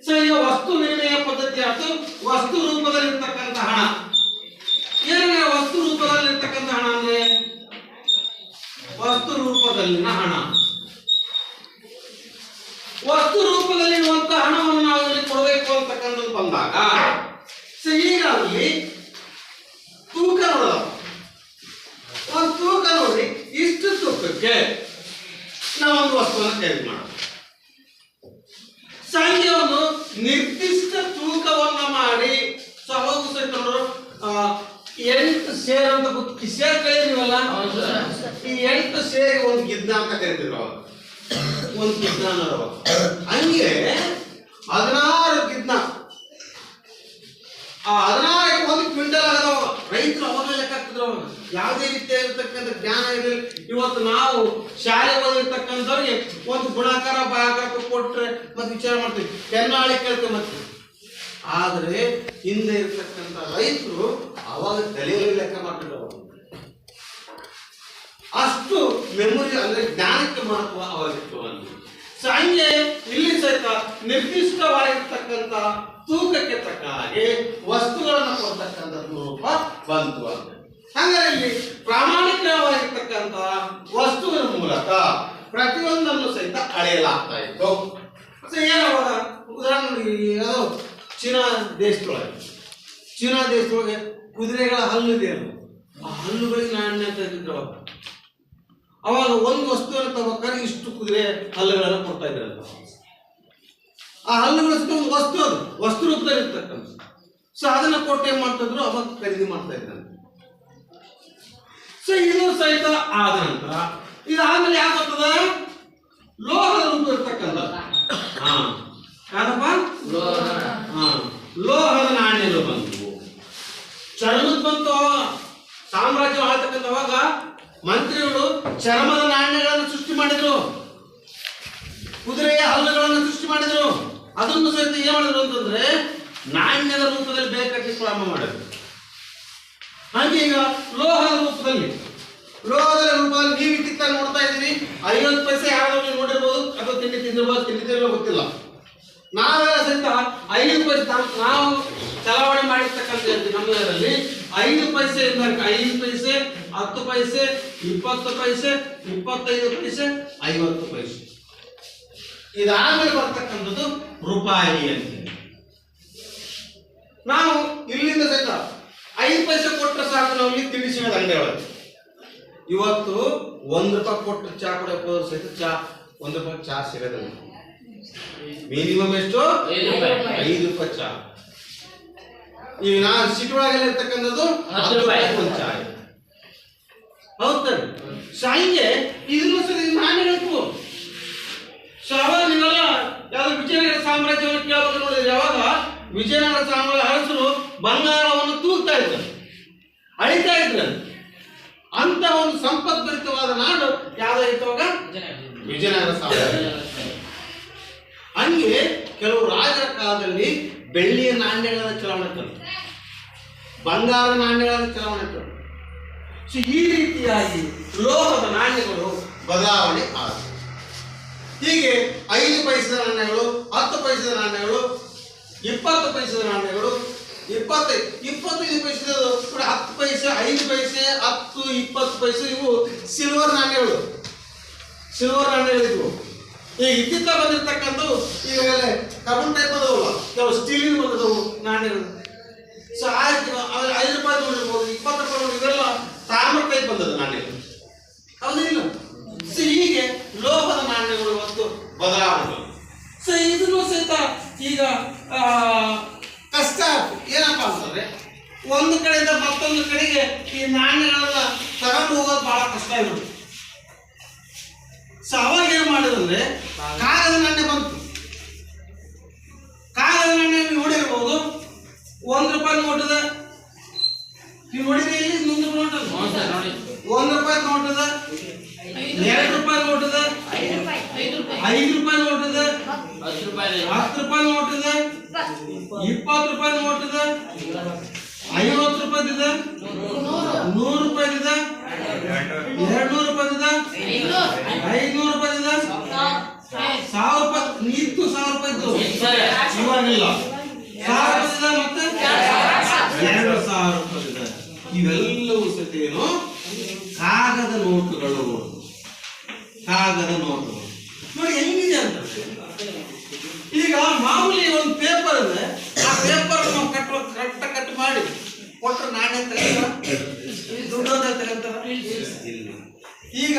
ಸೊ ಈಗ ವಸ್ತು ವಿನಿಮಯ ಪದ್ಧತಿ ಆಯ್ತು. ವಸ್ತು ರೂಪದಲ್ಲಿರ್ತಕ್ಕಂಥ ಹಣ ಏನ? ವಸ್ತು ರೂಪದಲ್ಲಿರ್ತಕ್ಕಂಥ ಹಣ ಅಂದ್ರೆ ವಸ್ತು ರೂಪದಲ್ಲಿನ ಹಣ. ವಸ್ತು ರೂಪದಲ್ಲಿರುವಂತ ಹಣವನ್ನು ನಾವು ಇಲ್ಲಿ ಕೊಡಬೇಕು ಅಂತಕ್ಕಂಥದ್ದು ಬಂದಾಗ ಸೊ ಈಗ ಅಲ್ಲಿ ತೂಕ ನೋಡೋದು. ಒಂದು ತೂಕ ನೋಡಿ, ಇಷ್ಟು ತೂಕಕ್ಕೆ ನಾವೊಂದು ವಸ್ತುವನ್ನು ಖರೀದಿ ಮಾಡೋದು. ಸಂಜೆ ಒಂದು ನಿರ್ದಿಷ್ಟ ತೂಕವನ್ನ ಮಾಡಿ ಅವಾಗ ಸಹಿತ 8 ಸೇರ್ ಅಂತ ಗೊತ್ತು. ಸೇರ್ ಕರೀತೀವಲ್ಲ, ಈ 8 ಸೇರ್ ಒಂದು ಗಿದ್ನ ಅಂತ ಕರಿತಿದ್ರು ಅವಾಗ. ಒಂದು ಗಿದ್ನ ಅನ್ನೋರು ಹಂಗೆ 16 ಗಿದ್ನ. ಆ 16 ಒಂದು ಕ್ವಿಂಟಲ್ ಆಗದವ. ರೈತರು ಅವಾಗ ಲೆಕ್ಕ ಹಾಕ್ತಿದ್ರು. ಅವಾಗ ಯಾವುದೇ ರೀತಿಯಾಗಿರ್ತಕ್ಕಂಥ ಜ್ಞಾನ ಇರಲಿ. ಇವತ್ತು ನಾವು ಶಾಲೆ ಓದಿರ್ತಕ್ಕಂಥವ್ರಿಗೆ ಒಂದು ಗುಣಾಕಾರ ಭಾಗಾಕಾರ ಕೊಟ್ರೆ ಮತ್ತೆ ವಿಚಾರ ಮಾಡ್ತೀವಿ, ಕೆನ್ನಾಳಿ ಕೇಳ್ತೇವೆ ಮತ್ತೆ. ಆದ್ರೆ ಹಿಂದೆ ಇರ್ತಕ್ಕಂಥ ರೈತರು ಅವಾಗ ತಲೆಯಲ್ಲಿ ಲೆಕ್ಕ ಮಾಡ್ತಿದ್ರು. ಅಷ್ಟು ಮೆಮೊರಿ ಅಂದ್ರೆ ಜ್ಞಾನಕ್ಕೆ ಮಹತ್ವ ಅವಾಗಿತ್ತು ಅಂತ. ಸೊ ಹಂಗೆ ಇಲ್ಲಿ ಸಹಿತ ನಿರ್ದಿಷ್ಟವಾಗಿರ್ತಕ್ಕಂಥ ತೂಕಕ್ಕೆ ತಕ್ಕ ಹಾಗೆ ವಸ್ತುಗಳನ್ನು ಕೊಡ್ತಕ್ಕಂಥ ರೂಪ ಬಂತು ಅಂತ. ಹಾಗಾದ್ರೆ ಇಲ್ಲಿ ಪ್ರಾಮಾಣಿಕವಾಗಿರ್ತಕ್ಕಂಥ ವಸ್ತುವಿನ ಮೂಲಕ ಪ್ರತಿಯೊಂದನ್ನು ಸಹಿತ ಅಳೆಯಲಾಗ್ತಾ ಇತ್ತು. ಸೊ ಏನವಾಗ ಉದಾಹರಣೆ ಯಾವುದೋ ಚೀನಾ ದೇಶದೊಳಗೆ ಕುದುರೆಗಳ ಹಲ್ಲುದೆಯಲ್ಲ, ಆ ಹಲ್ಲುಗಳಿಗೆ ನಾಣ್ಯ ಅಂತ ಇದ್ದಿದ್ರು. ಅವಾಗ ಒಂದು ವಸ್ತುವನ್ನು ತಗೋಬೇಕಾದ್ರೆ ಇಷ್ಟು ಕುದುರೆ ಹಲ್ಲುಗಳನ್ನು ಕೊಡ್ತಾ ಇದ್ರಂತ. ಆ ಹಲ್ಲುಗಳ ಒಂದು ವಸ್ತು, ಅದು ವಸ್ತು ರೂಪದಲ್ಲಿ ಇರ್ತಕ್ಕಂಥ. ಸೊ ಅದನ್ನ ಕೊಟ್ಟು ಏನ್ ಮಾಡ್ತಿದ್ರು, ಅವಾಗ ಖರೀದಿ ಮಾಡ್ತಾ ಇದ್ದಂತೆ. ಸೊ ಇದು ಸಹಿತ ಆದ ನಂತರ ಇದಾದ್ಮೇಲೆ ಯಾವ್ದಾಗ್ತದ? ಲೋಹದ ರೂಪ ಇರ್ತಕ್ಕಂಥ ಲೋಹದ ನಾಣ್ಯಗಳು ಬಂತು. ಚರ್ಮದ ಬಂತು. ಸಾಮ್ರಾಜ್ಯ ಆಳ್ತಕ್ಕಂಥವಾಗ ಮಂತ್ರಿಗಳು ಚರ್ಮದ ನಾಣ್ಯಗಳನ್ನು ಸೃಷ್ಟಿ ಮಾಡಿದ್ರು, ಕುದುರೆಯ ಹಲ್ಲುಗಳನ್ನು ಸೃಷ್ಟಿ ಮಾಡಿದ್ರು. ಅದನ್ನು ಸಹಿತ ಏನ್ ಮಾಡಿದ್ರು ಅಂತಂದ್ರೆ ನಾಣ್ಯದ ರೂಪದಲ್ಲಿ ಬೇಕಾಗಿ ಪ್ರಾರಂಭ ಮಾಡಿದ್ರು. ಹಾಗೆ ಈಗ ಲೋಹದ ರೂಪದಲ್ಲಿ ನೀವು ಇತ್ತಿತ್ತ ನೋಡ್ತಾ ಇದ್ದೀವಿ. 50 ಪೈಸೆ ಯಾವ್ದು ನೀವು ನೋಡಿರ್ಬೋದು, ಅಥವಾ ತಿಂಡಿ ತಿಂದಿರ್ಬೋದು, ತಿಂಡಿ ತಿನ್ನಲು ಗೊತ್ತಿಲ್ಲ. ನಾವೆಲ್ಲ ಸಹಿತ 5 ಪೈಸೆ ನಾವು ಚಲಾವಣೆ ಮಾಡಿರ್ತಕ್ಕಂಥ ನಮ್ಮಲ್ಲಿ 5 ಪೈಸೆಯಿಂದ 5 ಪೈಸೆ, 10 ಪೈಸೆ, 20 ಪೈಸೆ, 25 ಪೈಸೆ, 50 ಪೈಸೆ. ಇದಾದ್ಮೇಲೆ ಬರ್ತಕ್ಕಂಥದ್ದು ರೂಪಾಯಿ ಅಂತ. ನಾವು ಇಲ್ಲಿಂದ ಸಹಿತ 5 ಪೈಸೆ ಕೊಟ್ಟರೆ ಸಾಕು ನಾವು ಇಲ್ಲಿ ತಿಂಡಿ ಸಿಗೋದು ಅಂಗಡಿ ಒಳಗೆ. ಇವತ್ತು 1 ರೂಪಾಯಿ ಕೊಟ್ಟು ಚಾ ಕೊಡಕ್ಕೆ ಸಹಿತ ಚಾ 1 ರೂಪಾಯಿ ಚಾ ಸಿಗೋದಿಲ್ಲ. ಮಿನಿಮಮ್ ಎಷ್ಟು? 5 ರೂಪಾಯಿ ಚಾ. ಈಗ ನಾವು ಸಿಟಿ ಒಳಗೆಲ್ಲ ಇರ್ತಕ್ಕಂಥದ್ದು 10 ರೂಪಾಯಿ ಒಂದು ಚಾ. ಹೌದಾನೆ? ಹಂಗೆ ಇದನ್ನು ಸರಿ ನಾಣ್ಯಗಳಿತ್ತು. ಸೊ ಅವಾಗ ನೀವೆಲ್ಲ ಯಾವ್ದು ವಿಜಯನಗರ ಸಾಮ್ರಾಜ್ಯವನ್ನು ಕೇಳಬೇಕು ನೋಡಿದ್ರೆ, ಯಾವಾಗ ವಿಜಯನಗರ ಸಾಮ್ರಾಜ್ಯ ಅರಸರು ಬಂಗಾರವನ್ನು ತೂಗ್ತಾ ಇದ್ರು, ಅಳಿತಾ ಇದ್ರು. ಅಂತ ಒಂದು ಸಂಪದ್ಭರಿತವಾದ ನಾಡು ಯಾವ್ದಾಗಿತ್ತವಾಗ? ವಿಜಯನಗರ ಸಾಮ್ರಾಜ್ಯ. ಹಂಗೆ ಕೆಲವು ರಾಜರ ಕಾಲದಲ್ಲಿ ಬೆಳ್ಳಿಯ ನಾಣ್ಯಗಳನ್ನು ಚಲಾವಣೆ ತಂದರು, ಬಂಗಾರ ನಾಣ್ಯಗಳನ್ನು ಚಲಾವಣೆ ತಂದರು. ಸೊ ಈ ರೀತಿಯಾಗಿ ಲೋಹದ ನಾಣ್ಯಗಳು ಬದಲಾವಣೆ ಆದವು. ಹೀಗೆ 5 ಪೈಸದ ನಾಣ್ಯಗಳು, 10 ಪೈಸದ ನಾಣ್ಯಗಳು, 20 ಪೈಸದ ನಾಣ್ಯಗಳು, 25 ಪೈಸೆ, 10 ಪೈಸೆ, 5 ಪೈಸೆ, 10, 20 ಪೈಸೆ ಇವು ಸಿಲ್ವರ್ ನಾಣ್ಯಗಳು. ಇದ್ವು. ಈಗ ಇತ್ತಿತ್ತ ಬಂದಿರ್ತಕ್ಕಂಥವು ಈಗಾಗಲೇ ಕಬ್ಬನ್ ಟೈಪ್ ಅದಾವಲ್ಲ, ಕೆಲವು ಸ್ಟೀಲಿನ ಬಂದವು ನಾಣ್ಯಗಳು. ಸೊ 5 ರೂಪಾಯಿ ನೋಡಿರ್ಬೋದು, 20 ರೂಪಾಯಿ ನೋಡಿ, ಇವೆಲ್ಲ ಕಷ್ಟ ಆಗ್ಬಿಟ್ಟು. ಸೊ ಅವಾಗ ಏನ್ ಮಾಡಿದಂದ್ರೆ ಕಾಗದ ನಾಣ್ಯ ಬಂತು. ಕಾಗದ ನಾಣ್ಯ ನೀವು ನೋಡಿರ್ಬೋದು, ₹1 ನೋಟ್ ಇದೆ. ನೀವು ನೋಡಿದ್ರೆ ಇಲ್ಲಿ ₹100 ನೋಟ್ ಅಲ್ಲ, ₹1 ನೋಟ್ ಇದೆ, ₹2 ನೋಟ್ ಇದೆ, ₹5 ನೋಟ್ ಇದೆ, ₹10 ನೋಟ್ ಇದೆ, ₹20 ನೋಟ್ ಇದೆ, ₹50 ಇದೆ, ₹100 ಇದೆ, ₹200 ಇದೆ, ₹500 ಇದೆ, ₹1000 ನಿಂತು ₹1000 ಇವಾಗಿಲ್ಲ, ₹1000 ಇದೆ, ಮತ್ತೆ ₹2000 ಇದೆ. ಇವೆಲ್ಲವೂ ಸತಿ ಏನು ಕಾಗದ ನೋಟುಗಳು. ಕಾಗದ ನೋಟುಗಳು ನೋಡಿ ಹೆಂಗಿದೆ ಅಂತ. ಈಗ ಮಾಮೂಲಿ ಒಂದು ಪೇಪರ್ ಇದೆ, ಆ ಪೇಪರ್ ನಾವು ಕಟ್ ಮಾಡಿ ಕೊಟ್ಟರೆ ನಾಣ್ಯ ತಗೊಂತಾರ, ದುಡ್ಡು ತಗೊಂತಾರ? ಇಲ್ಲ. ಈಗ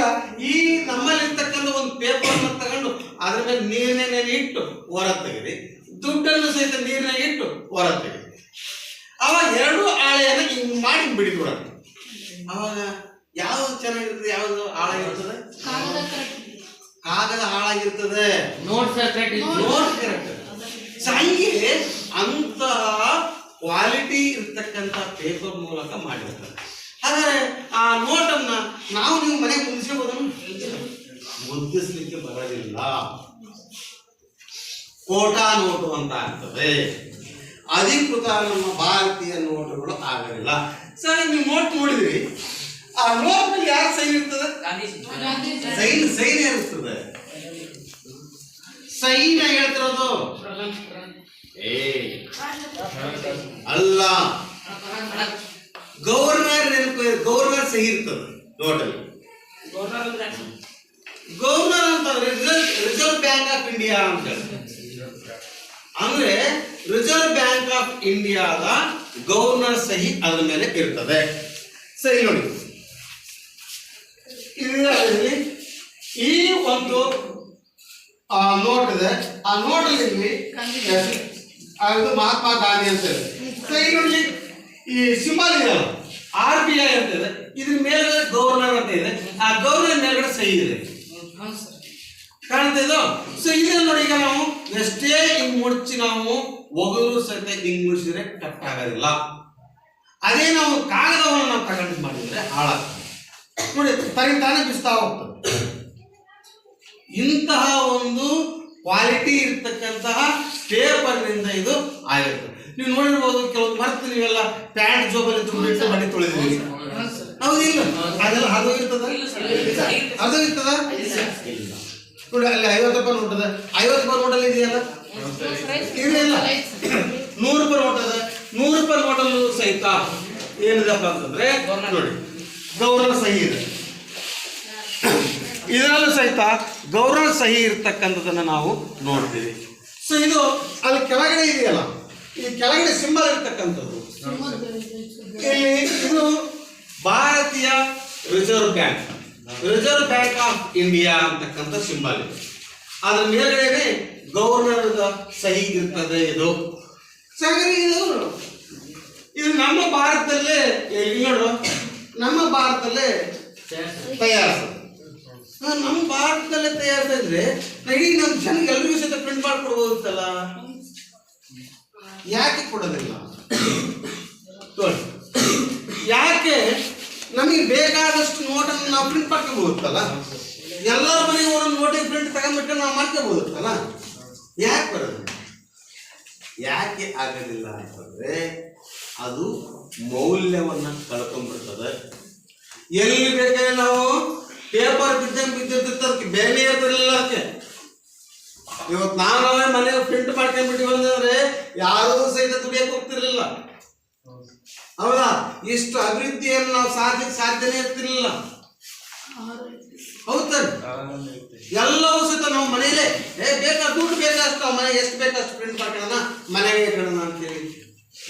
ಈ ನಮ್ಮಲ್ಲಿರ್ತಕ್ಕಂಥ ಒಂದು ಪೇಪರ್ನ ತಗೊಂಡು ಅದ್ರ ಮೇಲೆ ನೀರಿನ ಇಟ್ಟು ಹೊರ ತೆಗೆದು, ದುಡ್ಡನ್ನು ಸಹಿತ ನೀರಿನಾಗ ಇಟ್ಟು ಹೊರ ತೆಗೆದು, ಅವಾಗ ಎರಡು ಹಾಳೆಯನ್ನ ಹಿಂಗ್ ಮಾಡಿ ಬಿಡಿಬಿಡ. ಅವಾಗ ಯಾವ್ದು ಚೆನ್ನಾಗಿರ್ತದೆ, ಯಾವ್ದು ಹಾಳಾಗಿರ್ತದೆ? ಕಾಗದ ಹಾಳಾಗಿರ್ತದೆ, ನೋಟ್ ಕರೆಕ್ಟ್. ಹಂಗೆ ಅಂತಹ ಕ್ವಾಲಿಟಿ ಇರ್ತಕ್ಕಂಥ ಪೇಪರ್ ಮೂಲಕ ಮಾಡಿರ್ತಾರೆ. ಹಾಗಾದ್ರೆ ಆ ನೋಟನ್ನ ನಾವು ನೀವು ಮನೆಗೆ ಮುಗಿಸ್ಕೋಬಹುದು? ಮುದ್ದಿಸ್ಲಿಕ್ಕೆ ಬರೋದಿಲ್ಲ. ಕೋಟಾ ನೋಟು ಅಂತ ಆಗ್ತದೆ. ಅಧಿಕೃತ ನಮ್ಮ ಭಾರತೀಯ ನೋಟುಗಳು ಆಗೋದಿಲ್ಲ. ಸರ್ ನೀವು ನೋಟ್ ನೋಡಿದ್ರಿ, ಆ ನೋಟ್ ನಲ್ಲಿ ಯಾರು ಸೈನ್ ಇರ್ತದೆ? ಸೈನ್ ಇರ್ತದೆ. ಸೈನ್ ಹೇಳ್ತಿರೋದು ಅಲ್ಲ, ಗವರ್ನರ್ ಸಹಿ ಇರ್ತದೆ ನೋಟಲ್ಲಿ. ಗವರ್ನರ್ ಅಂತಂದ್ರೆ ರಿಸರ್ವ್ ಬ್ಯಾಂಕ್ ಆಫ್ ಇಂಡಿಯಾ ಅಂತ ಅಂದ್ರೆ ರಿಸರ್ವ್ ಬ್ಯಾಂಕ್ ಆಫ್ ಇಂಡಿಯಾದ ಗವರ್ನರ್ ಸಹಿ ಅದ್ರ ಮೇಲೆ ಇರ್ತದೆ. ಸಹಿ ನೋಡಿ, ಇದರಲ್ಲಿ ಈ ಒಂದು ನೋಟ್ ಇದೆ. ಆ ನೋಟಲ್ಲಿ ಅದು ಮಹಾತ್ಮ ಗಾಂಧಿ ಅಂತ ಇದೆ. ಸಹಿ ನೋಡಿ, ಈ ಸಿಂಬಲ್ ಇದೆ RBI ಅಂತ ಇದೆ, ಇದ್ರ ಮೇಲೆ ಗವರ್ನರ್ ಅಂತ ಇದೆ. ಆ ಗವರ್ನರ್ ಮೇಲ್ಗಡೆ ಸಹಿ ಇದೆ, ಕಾಣ್ತಾ ಇದು. ಸೊ ಇದನ್ನ ನೋಡಿ, ಈಗ ನಾವು ಎಷ್ಟೇ ಹಿಂಗ್ ಮುಡ್ಚಿ ನಾವು ಒಗರು ಸಹಿತ ಹಿಂಗ್ ಮುಡಿಸಿದ್ರೆ ಕಟ್ ಆಗೋದಿಲ್ಲ. ಅದೇ ನಾವು ಕಾಗದವನ್ನು ನಾವು ತಗೊಂಡು ಮಾಡಿದ್ರೆ ಹಾಳಾಗ್ತದೆ. ನೋಡಿ ತಾನೇ ಬಿಸ್ತಾ ಹೋಗ್ತದೆ. ಇಂತಹ ಒಂದು ಕ್ವಾಲಿಟಿ ಇರ್ತಕ್ಕಂತಹ ಪೇಪರ್ನಿಂದ ಇದು ಆಗಿರ್ತದೆ. ನೀವು ನೋಡಿರ್ಬೋದು, ಕೆಲವೊಂದು ಮರ್ತು ನೀವೆಲ್ಲ ಪ್ಯಾಂಟ್ ಜೋಬಲ್ಲಿ ತುಂಬಿಟ್ಟು ಮಡಿ ತೊಳೆದಿದ್ದೀವಿ, ಹೌದಿಲ್ಲ? ಅದೆಲ್ಲ ಅದು ಇರ್ತದ? ಅದು ಇರ್ತದ? ಇಲ್ಲ. ನೋಡಿ ಅಲ್ಲಿ ₹50 ನೋಟ್ ಅದ, ₹50 ನೋಟಲ್ಲಿ ಇದೆಯಲ್ಲ, ಇರಲಿಲ್ಲ. ₹100 ನೋಟ್ ಅದ, ₹100 ನೋಟಲ್ಲೂ ಸಹಿತ ಏನಿದಪ್ಪ ಅಂತಂದ್ರೆ ನೋಡಿ ಗವರ್ನರ್ ಸಹಿ ಇದೆ. ಇದರಲ್ಲೂ ಸಹಿತ ಗವರ್ನರ್ ಸಹಿ ಇರ್ತಕ್ಕಂಥದ್ದನ್ನ ನಾವು ನೋಡ್ತೀವಿ. ಸೊ ಇದು ಅಲ್ಲಿ ಕೆಳಗಡೆ ಇದೆಯಲ್ಲ, ಈ ಕೆಳಗಡೆ ಸಿಂಬಲ್ ಇರ್ತಕ್ಕಂಥದ್ದು ಇಲ್ಲಿ ಇದು ಭಾರತೀಯ ರಿಸರ್ವ್ ಬ್ಯಾಂಕ್ ಆಫ್ ಇಂಡಿಯಾ ಅಂತಕ್ಕಂಥ ಸಿಂಬಲ್ ಇದೆ. ಅದ್ರ ಮೇಲ್ಗಡೆ ಗವರ್ನರ್ ಸಹಿ ಇರ್ತದೆ. ಇದು ಸರಿ, ಇದು ನಮ್ಮ ಭಾರತದಲ್ಲೇ ನೋಡು, ನಮ್ಮ ಭಾರತದಲ್ಲೇ ತಯಾರಿಸ. ನಮ್ಮ ಭಾರತದಲ್ಲೇ ತಯಾರಿಸ್ತಾ ಇದ್ರೆ ಇಡೀ ನಮ್ಮ ಜನಕ್ಕೆ ಎಲ್ರಿಗೂ ಸಹಿತ ಪ್ರಿಂಟ್ ಮಾಡ್ಕೊಡ್ಬೋದಿತ್ತಲ್ಲ, ಯಾಕೆ ಕೊಡೋದಿಲ್ಲ? ಯಾಕೆ ನಮಗೆ ಬೇಕಾದಷ್ಟು ನೋಟನ್ನು ನಾವು ಪ್ರಿಂಟ್ ಮಾಡ್ಕೋಬಹುದಲ್ಲ, ಎಲ್ಲರ ಮನೆಗೆ ಒಂದೊಂದು ನೋಟಿಗೆ ಪ್ರಿಂಟ್ ತಗೊಂಡ್ಬಿಟ್ಟು ನಾವು ಮಾಡ್ಕೋಬಹುದಲ್ಲ, ಯಾಕೆ ಬರೋದು? ಯಾಕೆ ಆಗೋದಿಲ್ಲ ಅಂತಂದ್ರೆ ಅದು ಮೌಲ್ಯವನ್ನ ಕಳ್ಕೊಂಡ್ಬಿಡ್ತದೆ. ಎಲ್ಲಿ ಬೇಕಾದ್ರೆ ನಾವು ಪೇಪರ್ ಬಿದ್ದಿರ್ತದಕ್ಕೆ ಬೆಲೆ ಇರ್ತಿರ್ಲಿಲ್ಲ. ಅದಕ್ಕೆ ಇವತ್ತು ನಾವೇ ಮನೆ ಪ್ರಿಂಟ್ ಮಾಡ್ಕೊಂಡ್ಬಿಟ್ಟಿವಿ ಅಂತಂದ್ರೆ ಯಾರೂ ಸಹಿತ ದುಡಿಯಕ್ಕೆ ಹೋಗ್ತಿರ್ಲಿಲ್ಲ, ಹೌದಾ? ಇಷ್ಟು ಅಭಿವೃದ್ಧಿಯನ್ನು ನಾವು ಸಾಧ್ಯನೇ ಇರ್ತಿರ್ಲಿಲ್ಲ, ಹೌದಾ? ಎಲ್ಲವೂ ಸಹಿತ ನಾವು ಮನೆಯಲ್ಲೇ ದುಡ್ಡು ಬೇಕಾಷ್ಟು ಮನೆಗೆ ಎಷ್ಟು ಬೇಕಷ್ಟು ಪ್ರಿಂಟ್ ಮಾಡ್ಕೊಳ್ಳೋಣ, ಮನೆಗೆ ಇಡೋಣ ಅಂತೇಳಿ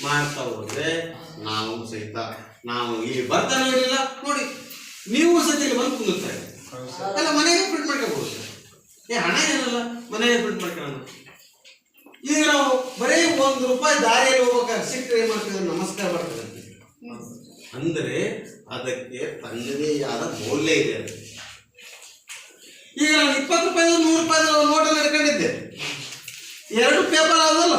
ಮಾಡ್ತಾ ಹೋದ್ರೆ ನಾವು ಸಹಿತ ನಾವು ಇಲ್ಲಿ ಬರ್ತಾನೆ ಇರಲಿಲ್ಲ. ನೋಡಿ ನೀವು ಸಹಿತ ಇಲ್ಲಿ ಬಂದು ಕುಂದಿರ್ತಾರೆ ಎಲ್ಲ ಮನೆಗೆ ಪ್ರಿಂಟ್ ಮಾಡ್ಕೋಬಹುದು. ಹಣ ಏನಲ್ಲ, ಮನೆಗೆ ಪ್ರಿಂಟ್ ಮಾಡ್ಕೊಳ್ಳೋಣ. ಈಗ ನಾವು ಬರೀ ₹1 ದಾರಿಯಲ್ಲಿ ಹೋಗ್ಬೇಕಾದ್ರೆ ಸಿಕ್ಕರೆ ಏನ್ ಮಾಡ್ತಿದ್ರೆ ನಮಸ್ಕಾರ ಮಾಡ್ತಾರೆ. ಅಂದ್ರೆ ಅದಕ್ಕೆ ತನ್ನದೇ ಆದ ಮೌಲ್ಯ ಇದೆ. ಈಗ ನಾನು 20 ರೂಪಾಯಿ 100 ರೂಪಾಯಿ ನೋಟನ್ನು ಹಿಡ್ಕೊಂಡಿದ್ದೆ, 2 ಪೇಪರ್ ಆಗೋದಲ್ಲ.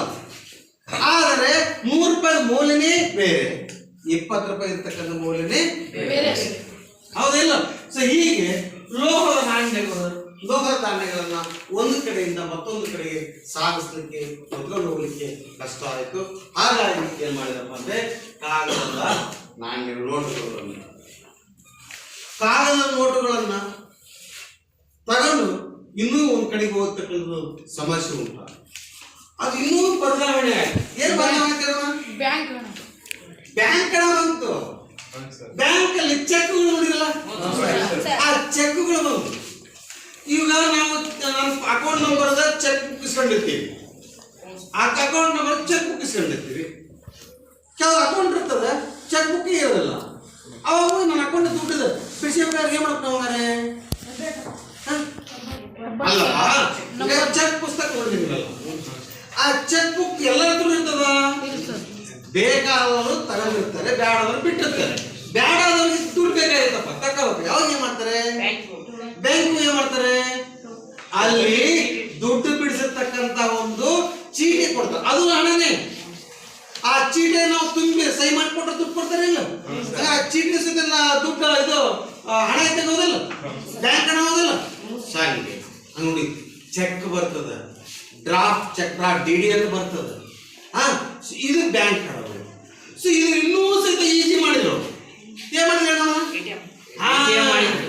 ಆದರೆ 3 ರೂಪಾಯಿ ಮೌಲ್ಯನೇ ಬೇರೆ, 20 ರೂಪಾಯಿ ಇರ್ತಕ್ಕಂಥ ಮೌಲ್ಯನೇ ಬೇರೆ, ಹೌದಿಲ್ಲ? ಸೊ ಹೀಗೆ ಲೋಹದ ನಾಣ್ಯಗಳನ್ನ ಒಂದು ಕಡೆಯಿಂದ ಮತ್ತೊಂದು ಕಡೆಗೆ ಸಾಗಿಸ್ಲಿಕ್ಕೆ ಹೊತ್ಕೊಂಡು ಹೋಗ್ಲಿಕ್ಕೆ ಕಷ್ಟ ಆಯಿತು. ಹಾಗಾಗಿ ಏನ್ ಮಾಡಿದಪ್ಪ ಅಂದ್ರೆ ಕಾಗದದ ನೋಟುಗಳನ್ನ ತಗೊಂಡು ಇನ್ನೂ ಒಂದ್ ಕಡೆಗೆ ಹೋಗ್ತಕ್ಕಂಥದ್ದು ಸಮಸ್ಯೆ ಉಂಟು. ಅದು ಇನ್ನೂ ಬದಲಾವಣೆ ಆಯ್ತು. ಏನ್ ಬದಲಾವಣೆ? ಬ್ಯಾಂಕ್ ಹಣ ಬಂತು. ಬ್ಯಾಂಕ್ ಅಲ್ಲಿ ಚೆಕ್ಗಳು ನೋಡಿರಲ್ಲ, ಆ ಚೆಕ್ಗಳು ಬಂತು. ಈಗ ನಾವು ನಮ್ಮ ಅಕೌಂಟ್ ನಂಬರ್ ಚೆಕ್ ಬುಕ್ ಇಸ್ಕೊಂಡಿರ್ತೀವಿ, ಆ ಅಕೌಂಟ್ ನಂಬರ್ ಚೆಕ್ ಬುಕ್ ಇಸ್ಕೊಂಡಿರ್ತೀವಿ. ಕೆಲವು ಅಕೌಂಟ್ ಇರ್ತದೆ, ಚೆಕ್ ಬುಕ್ ಇರೋದಿಲ್ಲ. ಅವಾಗ ನನ್ನ ಅಕೌಂಟ್ ದುಡ್ಡಿದೆ ಬಿಸಿಬೇಕಾದ್ರೆ ಏನ್ ಮಾಡ್ಬೇಕು ಹೋಗಾರೆ ಅಲ್ಲ, ಚೆಕ್ ಪುಸ್ತಕ ನೋಡಿದಿರಲ್ಲ, ಆ ಚೆಕ್ ಬುಕ್ ಎಲ್ಲರ ಇರ್ತದ. ಬೇಕಾದವರು ತಗೊಂಡಿರ್ತಾರೆ, ಬೇಡದವ್ರು ಬಿಟ್ಟಿರ್ತಾರೆ. ಬೇಡದವ್ರಿಗೆ ದುಡ್ಡು ಬೇಕಾಗಿತ್ತಪ್ಪ, ತಗೋಬೇಕು. ಯಾವಾಗ ಏನ್ ಮಾಡ್ತಾರೆ? ಬ್ಯಾಂಕ್ ಏನ್ ಮಾಡ್ತಾರೆ? ಅಲ್ಲಿ ದುಡ್ಡು ಬಿಡಿಸಿರ್ತಕ್ಕಂತ ಒಂದು ಚೀಟಿ ಕೊಡ್ತಾರೆ, ಅದು ಹಣನೇ. ಆ ಚೀಟಿ ನಾವು ತುಂಬಿ ಸಹಿ ಮಾಡಿಕೊಟ್ರೆ ದುಡ್ಡು ಕೊಡ್ತಾರೆ ಇಲ್ಲ? ಆ ಚೀಟಿ ಸದೆಲ್ಲ ದುಡ್ಡು ಇದು ಹಣ ಇದ್ದಾಗ ಹೋದಲ್ಲ, ಬ್ಯಾಂಕ್ ಹಣ ಹೋದಲ್ಲ. ಸಾರಿಗೆ ನೋಡಿ, ಚೆಕ್ ಬರ್ತದ, ಡ್ರಾಫ್ಟ್ ಚೆಕ್, ಡ್ರಾಫ್ಟ್ ಡಿ ಅಂತ ಬರ್ತದ. ಇದು ಬ್ಯಾಂಕ್ ಹಣ. ಸೊ ಇದು ಇನ್ನೂ ಸಹಿತ ಈಸಿ ಮಾಡಿದ್ರು. ಏನ್ ಮಾಡಿದ್ರು ನಾವು? ಏನ್ ಮಾಡಿದ್ರು?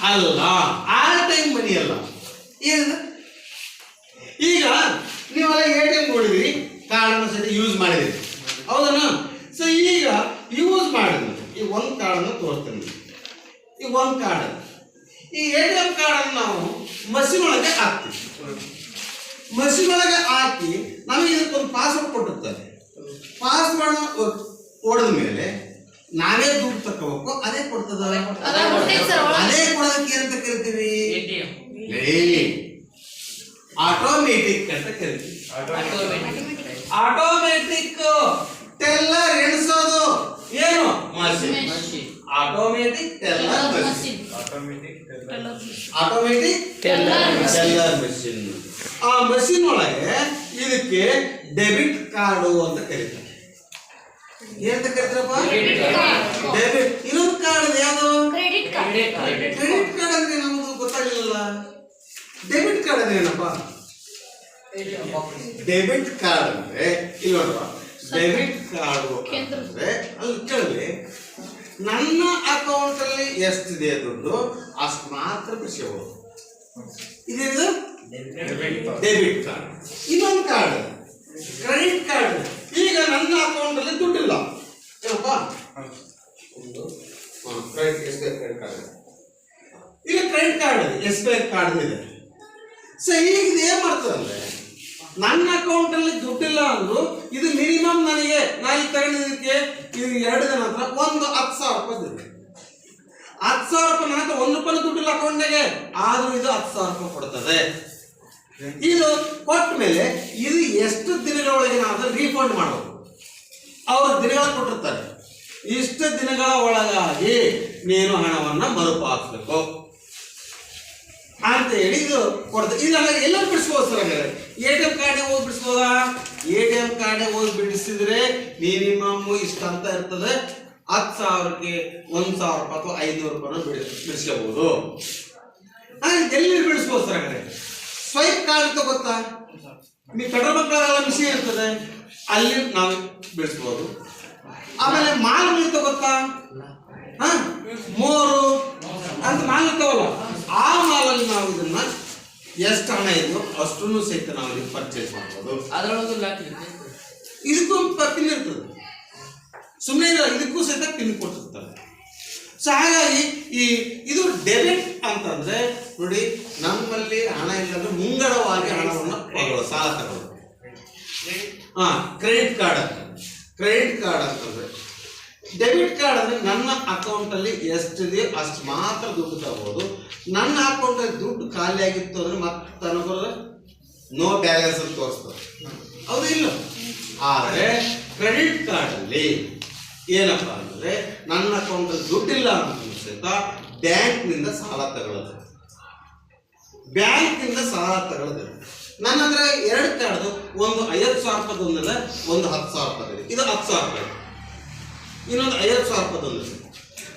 ಅಲ್ಲ, ಆಲ್ ಟೈಮ್ ಮನಿ ಅಲ್ಲ. ಏನಿದೆ ಈಗ ನೀವೆಲ್ಲ ATM ನೋಡಿದ್ರಿ, ಕಾರ್ಡನ್ನು ಸಹಿತ ಯೂಸ್ ಮಾಡಿದ್ರಿ, ಹೌದನ? ಸೊ ಈಗ ಯೂಸ್ ಮಾಡಿದ್ರಿ, ಈ ಒಂದು ಕಾರ್ಡನ್ನು ತೋರಿಸ್ತೀನಿ. ಈ ಒಂದು ಕಾರ್ಡ್, ಈ ATM ಕಾರ್ಡನ್ನು ನಾವು ಮಷೀನ್ ಒಳಗೆ ಹಾಕ್ತೀವಿ. ಮಷೀನ್ ಒಳಗೆ ಹಾಕಿ ನಮಗೆ ಇದಕ್ಕೊಂದು ಪಾಸ್ವರ್ಡ್ ಕೊಟ್ಟಿರ್ತಾರೆ. ಪಾಸ್ವರ್ಡ್ ಹೊಡೆದ ಮೇಲೆ ನಾವೇ ದುಡ್ಡು ತಕೋಬೇಕು, ಅದೇ ಕೊಡ್ತದ. ಅದೇ ಕೊಡೋದಕ್ಕೆ ಏನಂತ ಕರಿತೀವಿ? ಆಟೋಮೆಟಿಕ್ ಅಂತ ಕರಿತೀವಿ. ಆಟೋಮೆಟಿಕ್ ಟೆಲ್ಲರ್ ಎಣಿಸೋದು ಏನು? Machine. Automatic teller machine. Automatic teller machine. ಆ ಮಷೀನ್ ಒಳಗೆ ಇದಕ್ಕೆ ಡೆಬಿಟ್ ಕಾರ್ಡು ಅಂತ ಕರೀತಾರೆ. ಏನಂತ ಕರೀತಾರಪ್ಪ? ಡೆಬಿಟ್. ಇನ್ನೊಂದು ಕಾರ್ಡ್ ಯಾವುದು? Credit card. ಕ್ರೆಡಿಟ್ ಕಾರ್ಡ್ ಅಂದ್ರೆ ನಮ್ಗೆ ಗೊತ್ತಾಗಲಿಲ್ಲ. ಡೆಬಿಟ್ ಕಾರ್ಡ್ ಅಂದ್ರೆ ಏನಪ್ಪ? ಡೆಬಿಟ್ ಕಾರ್ಡ್ ಅಂದ್ರೆ ಇಲ್ಲಿ ನೋಡುವ, ಡೆಬಿಟ್ ಕಾರ್ಡ್ ಅಂದ್ರೆ ಅಲ್ಲಿ ಕೇಳಿ, ನನ್ನ ಅಕೌಂಟ್ ಅಲ್ಲಿ ಎಷ್ಟಿದೆ ದುಡ್ಡು ಅಷ್ಟು ಮಾತ್ರ ಬಿಡಿಸಬಹುದು. ಇದೇನು? Debit card. ಇನ್ನೊಂದು ಕಾರ್ಡ್ ಕ್ರೆಡಿಟ್ ಕಾರ್ಡ್. ಈಗ ನನ್ನ ಅಕೌಂಟ್ ಅಲ್ಲಿ ದುಡ್ಡಿಲ್ಲ, ಏನಪ್ಪ? Credit card. ಈಗ ಕ್ರೆಡಿಟ್ ಕಾರ್ಡ್ SBI ಕಾರ್ಡ್ ಇದೆ. ಸೊ ಈಗ ಇದು ಏನ್ ಮಾಡ್ತದಂದ್ರೆ, ನನ್ನ ಅಕೌಂಟ್ ಅಲ್ಲಿ ದುಡ್ಡಿಲ್ಲ ಅಂದ್ರು ಇದು ಮಿನಿಮಮ್ ನನಗೆ ನಾನು ತಗೊಂಡಿದ್ದಕ್ಕೆ ಇದು 2 ದಿನ ನಂತರ ಒಂದು 10,000 ರೂಪಾಯಿ ದುಡ್ಡು. 10,000 ರೂಪಾಯಿ ನನ್ನ ಹತ್ರ 1 ರೂಪಾಯಿ ದುಡ್ಡಿಲ್ಲ ಅಕೌಂಟ್ನಾಗೆ, ಆದ್ರೂ ಇದು 10,000 ರೂಪಾಯಿ ಕೊಡ್ತದೆ. ಇದು ಕೊಟ್ಟ ಮೇಲೆ ಇದು ಎಷ್ಟು ದಿನಗಳೊಳಗೆ ನಾವು ಅದನ್ನು ರೀಫಂಡ್ ಮಾಡಬೇಕು. ಅವರು ದಿನಗಳ ಕೊಟ್ಟಿರ್ತಾರೆ, ಇಷ್ಟು ದಿನಗಳ ಒಳಗಾಗಿ ನೀನು ಹಣವನ್ನ ಮರುಪಾಲಿಸಬೇಕು ಅಂತ ಹೇಳಿ ಇದು ಕೊಡ್ತಾರೆ. ಇದೆಲ್ಲ ಎಲ್ಲರೂ ಬಿಡಿಸ್ಬೋದು ಸರ್. ಹಾಗಾದ್ರೆ ATM ಕಾರ್ಡ್ ಹೋಗಿ ಬಿಡಿಸ್ಬೋದಾ? ATM ಕಾರ್ಡ್ ಹೋಗಿ ಬಿಡಿಸಿದ್ರೆ ಮಿನಿಮಮ್ ಇಷ್ಟ ಅಂತ ಇರ್ತದೆ. 10,000ಕ್ಕೆ 1,000 ರೂಪಾಯಿ ಅಥವಾ 500 ರೂಪಾಯಿ ಬಿಡಿಸ್ಕೋಬಹುದು. ಎಲ್ಲಿ ಬಿಡಿಸ್ಬೋದು ಸರ್? ಹಾಗಾದ್ರೆ ಸ್ವೈಪ್ ಕಾರ್ಡ್ ಅಂತ ಗೊತ್ತಾ? ನೀವು ಪೆಟ್ರೋಲ್ ಬಂಕ್ಗಳೆಲ್ಲ ಮಿಷಿನ್ ಇರ್ತದೆ, ಅಲ್ಲಿ ನಾವು ಬಿಡಿಸ್ಬೋದು. ಆಮೇಲೆ ಮಾಲ್ ಅಂತ ಗೊತ್ತಾ? ಮೋರು ಅಂತ ಮಾಲ್ ಇರ್ತಾವಲ್ಲ, ಆ ಮಾಲಲ್ಲಿ ನಾವು ಇದನ್ನ ಎಷ್ಟು ಹಣ ಇದೆಯೋ ಅಷ್ಟನ್ನು ಸಹಿತ ನಾವು ಇಲ್ಲಿ ಪರ್ಚೇಸ್ ಮಾಡ್ಬೋದು. ಇದಕ್ಕೂ ಪಿನ್ ಇರ್ತದೆ, ಸುಮ್ಮನೆ ಇದಕ್ಕೂ ಸಹಿತ ಪಿನ್ ಕೊಟ್ಟಿರ್ತಾರೆ. ಸೊ ಹಾಗಾಗಿ ಇದು ಡೆಬಿಟ್ ಅಂತಂದ್ರೆ ನೋಡಿ, ನಮ್ಮಲ್ಲಿ ಹಣ ಇಲ್ಲಂದ್ರೆ ಮುಂಗಡವಾಗಿ ಹಣವನ್ನು ಸಾಲ ತಗೊಳ್ಳೋದು. ಕ್ರೆಡಿಟ್ ಕಾರ್ಡ್ ಅಂತ. ಕ್ರೆಡಿಟ್ ಕಾರ್ಡ್ ಅಂತಂದ್ರೆ ಡೆಬಿಟ್ ಕಾರ್ಡ್ ಅಂದ್ರೆ ನನ್ನ ಅಕೌಂಟ್ ಅಲ್ಲಿ ಎಷ್ಟಿದೆ ಅಷ್ಟು ಮಾತ್ರ ದುಡ್ಡು ತಗೋಬಹುದು. ನನ್ನ ಅಕೌಂಟ್ ಅಲ್ಲಿ ದುಡ್ಡು ಖಾಲಿ ಆಗಿತ್ತು ಅಂದ್ರೆ ಮತ್ತೆ ಅನುಕೂಲ ನೋ ಬ್ಯಾಲೆನ್ಸ್ ಅಂತ ತೋರಿಸ್ತದೆ, ಹೌದು ಇಲ್ಲ? ಆದ್ರೆ ಕ್ರೆಡಿಟ್ ಕಾರ್ಡ್ ಅಲ್ಲಿ ಏನಪ್ಪಾ ಅಂದ್ರೆ ನನ್ನ ಅಕೌಂಟ್ ಅಲ್ಲಿ ದುಡ್ಡಿಲ್ಲ ಅಂತ ಸಹಿತ ಬ್ಯಾಂಕ್ನಿಂದ ಸಾಲ ತಗೊಳ್ಳೋದು. ಬ್ಯಾಂಕ್ನಿಂದ ಸಾಲ ತಗೊಳ್ಳೋದು. ನನ್ನ ಹತ್ರ 2 ಕಾರ್ಡ್, ಒಂದು 50,000 ರೂಪಾಯಿದೊಂದಿದೆ, ಒಂದು 10,000 ರೂಪಾಯಿ. ಇದು 10,000 ರೂಪಾಯಿ, ಇನ್ನೊಂದು 50,000 ರೂಪಾಯಿದೊಂದಿದೆ.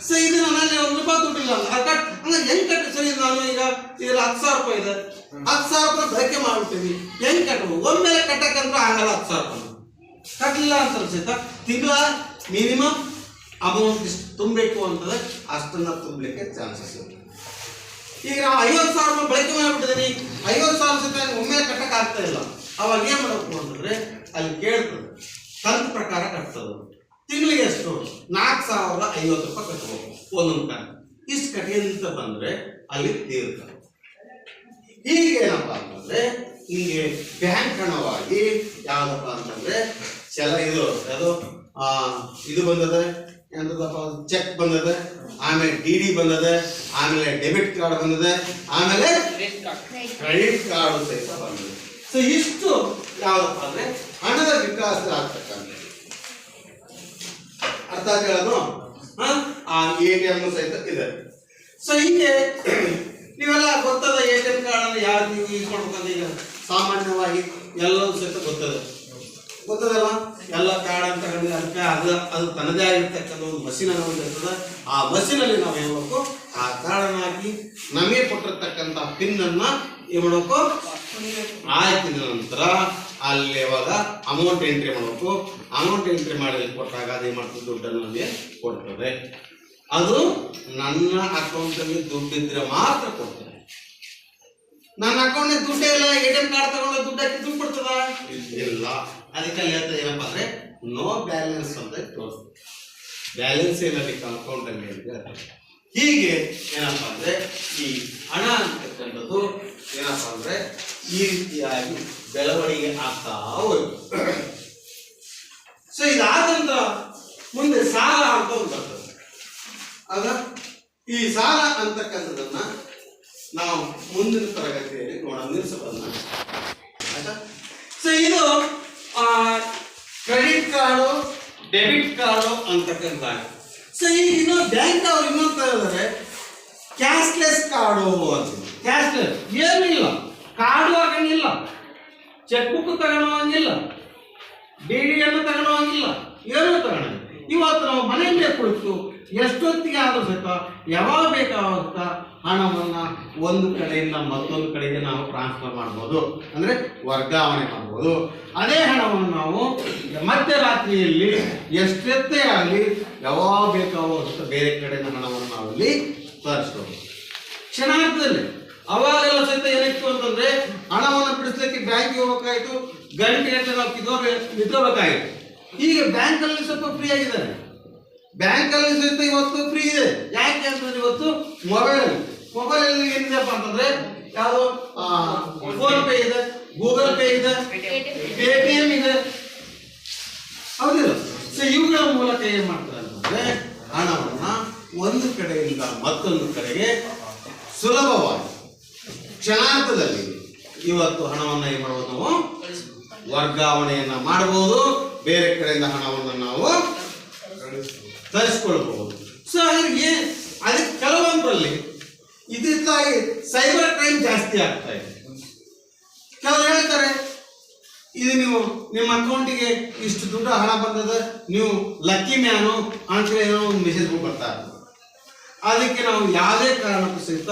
ಸೊ ಇದು ನನ್ನಲ್ಲಿ 1 ರೂಪಾಯಿ ದುಡ್ಡಿಲ್ಲ ಅಂದ್ರೆ ಹೆಂಗ್ ಕಟ್ಟಿ? ಸರಿ, ನಾನು ಈಗ ಇದ್ರಲ್ಲಿ 10,000 ರೂಪಾಯಿ ಇದೆ, 10,000 ರೂಪಾಯಿ ಬಳಕೆ ಮಾಡ್ಬಿಡ್ತೀವಿ, ಹೆಂಗ್ ಕಟ್ಟಬಹುದು? ಒಮ್ಮೆಲೆ ಕಟ್ಟಕ್ಕಂದ್ರೆ ಆಗಲ್ಲ. 10,000 ರೂಪಾಯಿ ಕಟ್ಟಲಿಲ್ಲ ಅಂತ ಸಹಿತ ತಿಂಗಳ ಮಿನಿಮಮ್ ಅಮೌಂಟ್ ಇಷ್ಟು ತುಂಬಬೇಕು ಅಂತಂದ್ರೆ ಅಷ್ಟನ್ನ ತುಂಬಲಿಕ್ಕೆ ಚಾನ್ಸಸ್ ಇದೆ. ಈಗ ನಾವು 50,000 ರೂಪಾಯಿ ಬಳಕೆ ಮಾಡಿಬಿಟ್ಟಿದ್ದೀನಿ, 50,000 ರೂಪಾಯಿ ಒಮ್ಮೆಲೆ ಕಟ್ಟಕ್ಕೆ ಆಗ್ತಾ ಇಲ್ಲ. ಅವಾಗ ಏನ್ ಮಾಡಬೇಕು ಅಂತಂದ್ರೆ ಅಲ್ಲಿ ಕೇಳ್ತದೆ, ಕಂತು ಪ್ರಕಾರ ಕಟ್ತದೆ. ತಿಂಗಳಿಗೆ ಎಷ್ಟು? 4,050 ರೂಪಾಯಿ ಕಟ್ಟಬೇಕು ಒಂದೊಂದು ಕಂತು. ಇಷ್ಟು ಕಟ್ಟಿ ಅಂತ ಬಂದ್ರೆ ಅಲ್ಲಿ ತೀರ್ತಾರೆ. ಹೀಗೇನಪ್ಪ ಅಂತಂದ್ರೆ ಹಿಂಗೆ ಬ್ಯಾಂಕ್ ಹಣವಾಗಿ ಯಾವ್ದಪ್ಪ ಅಂತಂದ್ರೆ ಇದು ಬಂದದೆ, ಎಂತದಪ್ಪ, ಚೆಕ್ ಬಂದದೆ, ಆಮೇಲೆ ಡಿ ಬಂದದೆ, ಆಮೇಲೆ ಡೆಬಿಟ್ ಕಾರ್ಡ್ ಬಂದದೆ, ಆಮೇಲೆ ಕ್ರೆಡಿಟ್ ಕಾರ್ಡ್ ಸಹಿತ ಬಂದಿದೆ. ಸೊ ಇಷ್ಟು ಯಾವ್ದಪ್ಪ ಅಂದ್ರೆ ಹಣದ ವಿಕಾಸ ಆಗ್ತಕ್ಕಂಥ ಅರ್ಥ ಹೇಳೋದು. ATM ಸಹಿತ ಇದೆ. ಸೊ ಹಿಂಗೆ ನೀವೆಲ್ಲ ಗೊತ್ತದ ATM ಕಾರ್ಡ್ ಅನ್ನು ಯಾರು ನೀವು ಯೂಸ್ ಮಾಡ್ಬೇಕಂತ ಈಗ ಸಾಮಾನ್ಯವಾಗಿ ಎಲ್ಲವೂ ಸಹಿತ ಗೊತ್ತದಲ್ಲ. ಎಲ್ಲ ಕಾರ್ಡ್ ಅಂತ ಹೇಳಿದ್ರೆ ಅದಕ್ಕೆ ಅದು ತನ್ನದೇ ಆಗಿರ್ತಕ್ಕಂಥ ಒಂದು ಮಷೀನ್ ಅನ್ನೋ ಒಂದು ಇರ್ತದೆ. ಆ ಮಷೀನಲ್ಲಿ ನಾವು ಏನ್ ಮಾಡಬೇಕು, ಆ ಕಾರ್ಡ್ ಹಾಕಿ ನಮಗೆ ಕೊಟ್ಟಿರ್ತಕ್ಕಂಥ ಪಿನ್ ಅನ್ನ ಏನ್ ಮಾಡಬೇಕು, ಹಾಕಿದ ನಂತರ ಅಲ್ಲಿ ಯಾವಾಗ ಅಮೌಂಟ್ ಎಂಟ್ರಿ ಮಾಡಬೇಕು. ಅಮೌಂಟ್ ಎಂಟ್ರಿ ಮಾಡಿ ಕೊಟ್ಟಾಗ ಅದೇ ಮಾಡ್ತದೆ, ದುಡ್ಡನ್ನು ನಮಗೆ ಕೊಡ್ತದೆ. ಅದು ನನ್ನ ಅಕೌಂಟ್ ಅಲ್ಲಿ ದುಡ್ಡಿದ್ರೆ ಮಾತ್ರ ಕೊಡ್ತದೆ. ನನ್ನ ಅಕೌಂಟ್ ದುಡ್ಡೇ ಇಲ್ಲ, ATM ಕಾರ್ಡ್ ತಗೊಂಡು ದುಡ್ಡು ಹಾಕಿ ದುಡ್ಡು ಕೊಡ್ತದ? ಇಲ್ಲ. ಅದಕ್ಕೆ ಹೇಳ್ತದೆ ಏನಪ್ಪಾ ಅಂದ್ರೆ ನೋ ಬ್ಯಾಲೆನ್ಸ್ ಅಂತ ತೋರಿಸ್ತದೆ. ಬ್ಯಾಲೆನ್ಸ್ ಏನಾಗಬೇಕು ಅಕೌಂಟ್ ಅಲ್ಲಿ ಅಂತ. ಹೀಗೆ ಏನಪ್ಪಾ ಅಂದ್ರೆ ಈ ಹಣ ಅಂತಕ್ಕಂಥದ್ದು ಏನಪ್ಪಾ ಅಂದ್ರೆ ಈ ರೀತಿಯಾಗಿ ಬೆಳವಣಿಗೆ ಆಗ್ತಾ ಹೋಯ್ತು. ಸೊ ಇದಾದಂತ ಮುಂದೆ ಸಾಲ ಅಂತ ಒಂದು ಬರ್ತದೆ. ಆಗ ಈ ಸಾಲ ಅಂತಕ್ಕಂಥದನ್ನ ನಾವು ಮುಂದಿನ ತರಗತಿಯಲ್ಲಿ ನೋಡೋಣ, ನಿಲ್ಲಿಸೋದನ್ನ. ಆಯ್ತಾ? ಸೊ ಇದು ಕ್ರೆಡಿಟ್ ಕಾರ್ಡು, ಡೆಬಿಟ್ ಕಾರ್ಡು ಅಂತಕ್ಕಂಥ. ಸೊ ಈಗ ಇನ್ನೊಂದು ಬ್ಯಾಂಕ್ ಅವ್ರು ಇನ್ನೊಂದು ಹೇಳಿದ್ರೆ ಕ್ಯಾಶ್ಲೆಸ್ ಕಾರ್ಡು ಅಂತ. ಕ್ಯಾಶ್ಲೆಸ್ ಏನೂ ಇಲ್ಲ, ಕಾರ್ಡು ಹಾಕಂಗಿಲ್ಲ, ಚೆಕ್ ಬುಕ್ ತಗೊಳ್ಳೋಂಗಿಲ್ಲ, DDಯನ್ನು ತಗೊಳ್ಳೋಂಗಿಲ್ಲ, ಏನೂ ತಗೊಳ್ಳಂಗಿಲ್ಲ. ಇವತ್ತು ನಾವು ಮನೆಯಲ್ಲೇ ಕುಳಿತು ಎಷ್ಟೊತ್ತಿಗೆ ಆದ್ರೂ ಸಹಿತ ಯಾವಾಗ ಬೇಕಾವಾಗ ಹಣವನ್ನ ಒಂದು ಕಡೆಯಿಂದ ಮತ್ತೊಂದು ಕಡೆಗೆ ನಾವು ಟ್ರಾನ್ಸ್ಫರ್ ಮಾಡ್ಬೋದು, ಅಂದ್ರೆ ವರ್ಗಾವಣೆ ಮಾಡ್ಬೋದು. ಅದೇ ಹಣವನ್ನು ನಾವು ಮಧ್ಯರಾತ್ರಿಯಲ್ಲಿ ಎಷ್ಟೊತ್ತೇ ಆಗಲಿ ಯಾವಾಗ ಬೇಕಾಗುವ ಬೇರೆ ಕಡೆಯಿಂದ ಹಣವನ್ನು ನಾವು ಅಲ್ಲಿ ತರಿಸ್ಬೋದು ಕ್ಷಣಾರ್ಧದಲ್ಲಿ. ಅವಾಗೆಲ್ಲ ಸಹಿತ ಏನಿತ್ತು ಅಂತಂದ್ರೆ ಹಣವನ್ನು ಬಿಡಿಸ್ಲಿಕ್ಕೆ ಬ್ಯಾಂಕ್ಗೆ ಹೋಗ್ಬೇಕಾಯ್ತು, ಗಂಟೆ ಗಂಟೆ ನಾವು ನಿಂತ್ಕೋಬೇಕಾಗಿತ್ತು. ಈಗ ಬ್ಯಾಂಕಲ್ಲಿ ಸ್ವಲ್ಪ ಫ್ರೀ ಆಗಿದ್ದಾರೆ. ಬ್ಯಾಂಕಲ್ಲಿ ಸಹಿತ ಇವತ್ತು ಫ್ರೀ ಇದೆ. ಯಾಕೆ ಅಂತಂದ್ರೆ ಇವತ್ತು ಮೊಬೈಲ್ ಏನಿದೆಪ್ಪ ಅಂತಂದ್ರೆ ಯಾವುದು ಫೋನ್ ಪೇ ಇದೆ, ಗೂಗಲ್ ಪೇ ಇದೆ, ಪೇಟಿಎಂ ಇದೆ, ಹೌದಿಲ್ಲ? ಸೊ ಇವುಗಳ ಮೂಲಕ ಏನ್ ಮಾಡ್ತಾರೆ ಅಂತಂದ್ರೆ ಹಣವನ್ನ ಒಂದು ಕಡೆಯಿಂದ ಮತ್ತೊಂದು ಕಡೆಗೆ ಸುಲಭವಾಗಿ ಕ್ಷಣಾರ್ಧದಲ್ಲಿ ಇವತ್ತು ಹಣವನ್ನ ಏನ್ ಮಾಡಬಹುದು, ನಾವು ವರ್ಗಾವಣೆಯನ್ನ ಮಾಡಬಹುದು, ಬೇರೆ ಕಡೆಯಿಂದ ಹಣವನ್ನು ನಾವು ತರಿಸ್ಕೊಳ್ಬಹುದು. ಸೊ ಹಾಗಾಗಿ ಅದಕ್ಕೆ ಕೆಲವೊಂದರಲ್ಲಿ ಇದಕ್ಕಾಗಿ ಸೈಬರ್ ಕ್ರೈಮ್ ಜಾಸ್ತಿ ಆಗ್ತಾ ಇದೆ. ಕೆಲವರು ಹೇಳ್ತಾರೆ ಇದು ನೀವು ನಿಮ್ಮ ಅಕೌಂಟಿಗೆ ಇಷ್ಟು ದುಡ್ಡು ಹಣ ಬಂದದ, ನೀವು ಲಕ್ಕಿ ಮ್ಯಾನು ಅಂತ ಏನೋ ಒಂದು ಮೆಸೇಜ್ ಬರ್ತಾರೆ. ಅದಕ್ಕೆ ನಾವು ಯಾವುದೇ ಕಾರಣಕ್ಕೂ ಸಹಿತ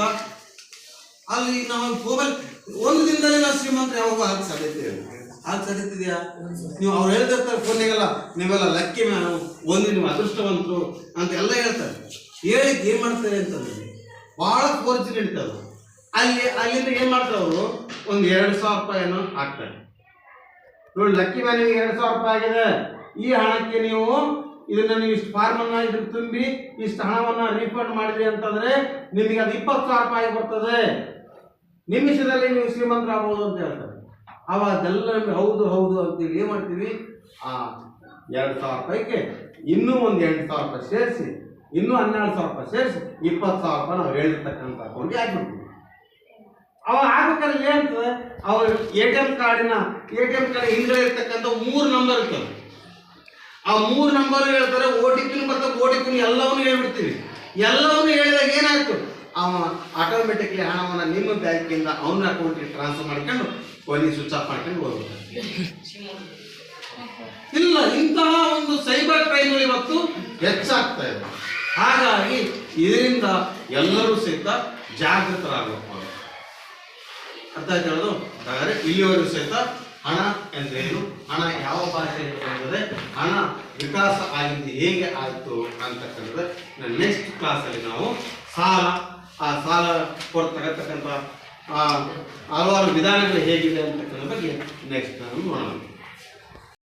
ಅಲ್ಲಿ ನಾವು ಮೊಬೈಲ್ ಒಂದು ದಿನದಲ್ಲಿ ನಾವು ಶ್ರೀಮಂತರು ಯಾವಾಗ ಆಗ ಸಾಧ್ಯತೆಯಾ? ನೀವು ಅವ್ರು ಹೇಳ್ತಿರ್ತಾರೆ ಫೋನಿಗೆಲ್ಲ ನೀವೆಲ್ಲ ಲಕ್ಕಿ ಮ್ಯಾನು, ಒಂದು ನೀವು ಅದೃಷ್ಟವಂತರು ಅಂತ ಎಲ್ಲ ಹೇಳ್ತಾರೆ. ಹೇಳಿ ಏನ್ ಮಾಡ್ತಾರೆ ಅಂತಂದ್ರೆ ಬಹಳ ಫೋರ್ಜರಿ ನಡೀತದೆ. ಅಲ್ಲಿಂದ ಏನ್ ಮಾಡ್ತಾರೆ ಅವರು, ಒಂದು 2,000 ರೂಪಾಯಿಯನ್ನು ಹಾಕ್ತಾರೆ. ನೋಡಿ, ಲಕ್ಕಿ ಮ್ಯಾನಿಗೆ 2,000 ರೂಪಾಯಿ ಆಗಿದೆ, ಈ ಹಣಕ್ಕೆ ನೀವು ಇದನ್ನ ನೀವು ಇಷ್ಟು ಫಾರ್ಮ್ ಅನ್ನ ಇದ್ರ ತುಂಬಿ ಇಷ್ಟು ಹಣವನ್ನ ರೀಫಂಡ್ ಮಾಡಿದ್ರಿ ಅಂತಂದ್ರೆ ನಿಮಗೆ ಅದು 20,000 ರೂಪಾಯಿ ಬರ್ತದೆ, ನಿಮಿಷದಲ್ಲಿ ನೀವು ಶ್ರೀಮಂತರಾಗಬಹುದು ಅಂತ ಹೇಳ್ತಾರೆ. ಅವಾಗ ಅದೆಲ್ಲ ನಮಗೆ ಹೌದು ಹೌದು ಅಂತೇಳಿ ಏನ್ ಮಾಡ್ತೀವಿ, ಆ 2,000 ರೂಪಾಯಿಗೆ ಇನ್ನೂ ಒಂದು 8,000 ರೂಪಾಯಿ ಸೇರಿಸಿ ಇನ್ನೂ 12,000 ರೂಪಾಯಿ ಸೇರಿಸಿ 20,000 ರೂಪಾಯಿ ನಾವು ಹೇಳಿರ್ತಕ್ಕಂಥ ಅಕೌಂಟ್ಗೆ ಹಾಕ್ಬಿಡ್ತೀವಿ. ಅವ ಆಗ್ಬೇಕಾದ್ರೆ ಏನ್ತದೆ, ಅವ್ರ ATM ಕಾರ್ಡ್ ಹಿಂದ್ಗಡೆ ಇರ್ತಕ್ಕಂಥ 3 ನಂಬರ್ ಇರ್ತದೆ. ಆ 3 ನಂಬರ್ ಹೇಳ್ತಾರೆ, OTP ಬರ್ತದೆ, OTP ಎಲ್ಲವನ್ನೂ ಹೇಳ್ಬಿಡ್ತೀವಿ. ಎಲ್ಲವನ್ನೂ ಹೇಳಿದಾಗ ಏನಾಯ್ತು, ಅವ ಆಟೋಮೆಟಿಕ್ಲಿ ಹಣವನ್ನು ನಿಮ್ಮ ಬ್ಯಾಂಕಿಂದ ಅವನ ಅಕೌಂಟಿಗೆ ಟ್ರಾನ್ಸ್ಫರ್ ಮಾಡ್ಕೊಂಡು ಕೊನೆ ಸ್ವಿಚ್ ಆಫ್ ಮಾಡ್ಕೊಂಡು ಹೋಗ್ಬೇಕು. ಇಲ್ಲ, ಇಂತಹ ಒಂದು ಸೈಬರ್ ಕ್ರೈಮ್ಗಳು ಇವತ್ತು ಹೆಚ್ಚಾಗ್ತಾ ಇದೆ. ಹಾಗಾಗಿ ಇದರಿಂದ ಎಲ್ಲರೂ ಸಹಿತ ಜಾಗೃತರಾಗಬೇಕು. ಅರ್ಥ ಆಯ್ತು ಹೇಳೋದು. ಹಾಗಾದ್ರೆ ಇಲ್ಲಿವರೆಗೂ ಸಹಿತ ಹಣ ಎಂದ್ರೇನು, ಹಣ ಯಾವ ಭಾಷೆಯಲ್ಲಿ ಬರ್ತದೆ, ಹಣ ವಿಕಾಸ ಆಗಿದ್ದು ಹೇಗೆ ಆಯಿತು ಅಂತಕ್ಕಂಥದ್ದು ನೆಕ್ಸ್ಟ್ ಕ್ಲಾಸಲ್ಲಿ ನಾವು ಆ ಸಾಲ ಕೊಡ್ತಕ್ಕಂಥ ಹಲವಾರು ವಿಧಾನಗಳು ಹೇಗಿದೆ ಅಂತಕ್ಕಂಥ ಬಗ್ಗೆ ನೆಕ್ಸ್ಟ್ ನಾವು ನೋಡೋಣ.